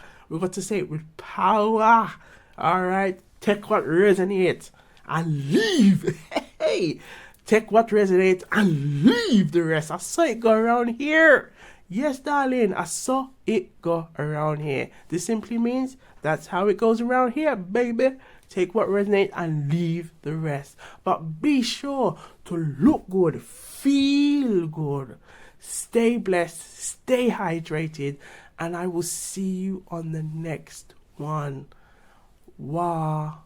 All right. Take what resonates and leave. Hey. Take what resonates and leave the rest. I saw it go around here. Yes, darling, I saw it go around here. This simply means that's how it goes around here, baby. Take what resonates and leave the rest. But be sure to look good, feel good, stay blessed, stay hydrated, and I will see you on the next one. Wagwan.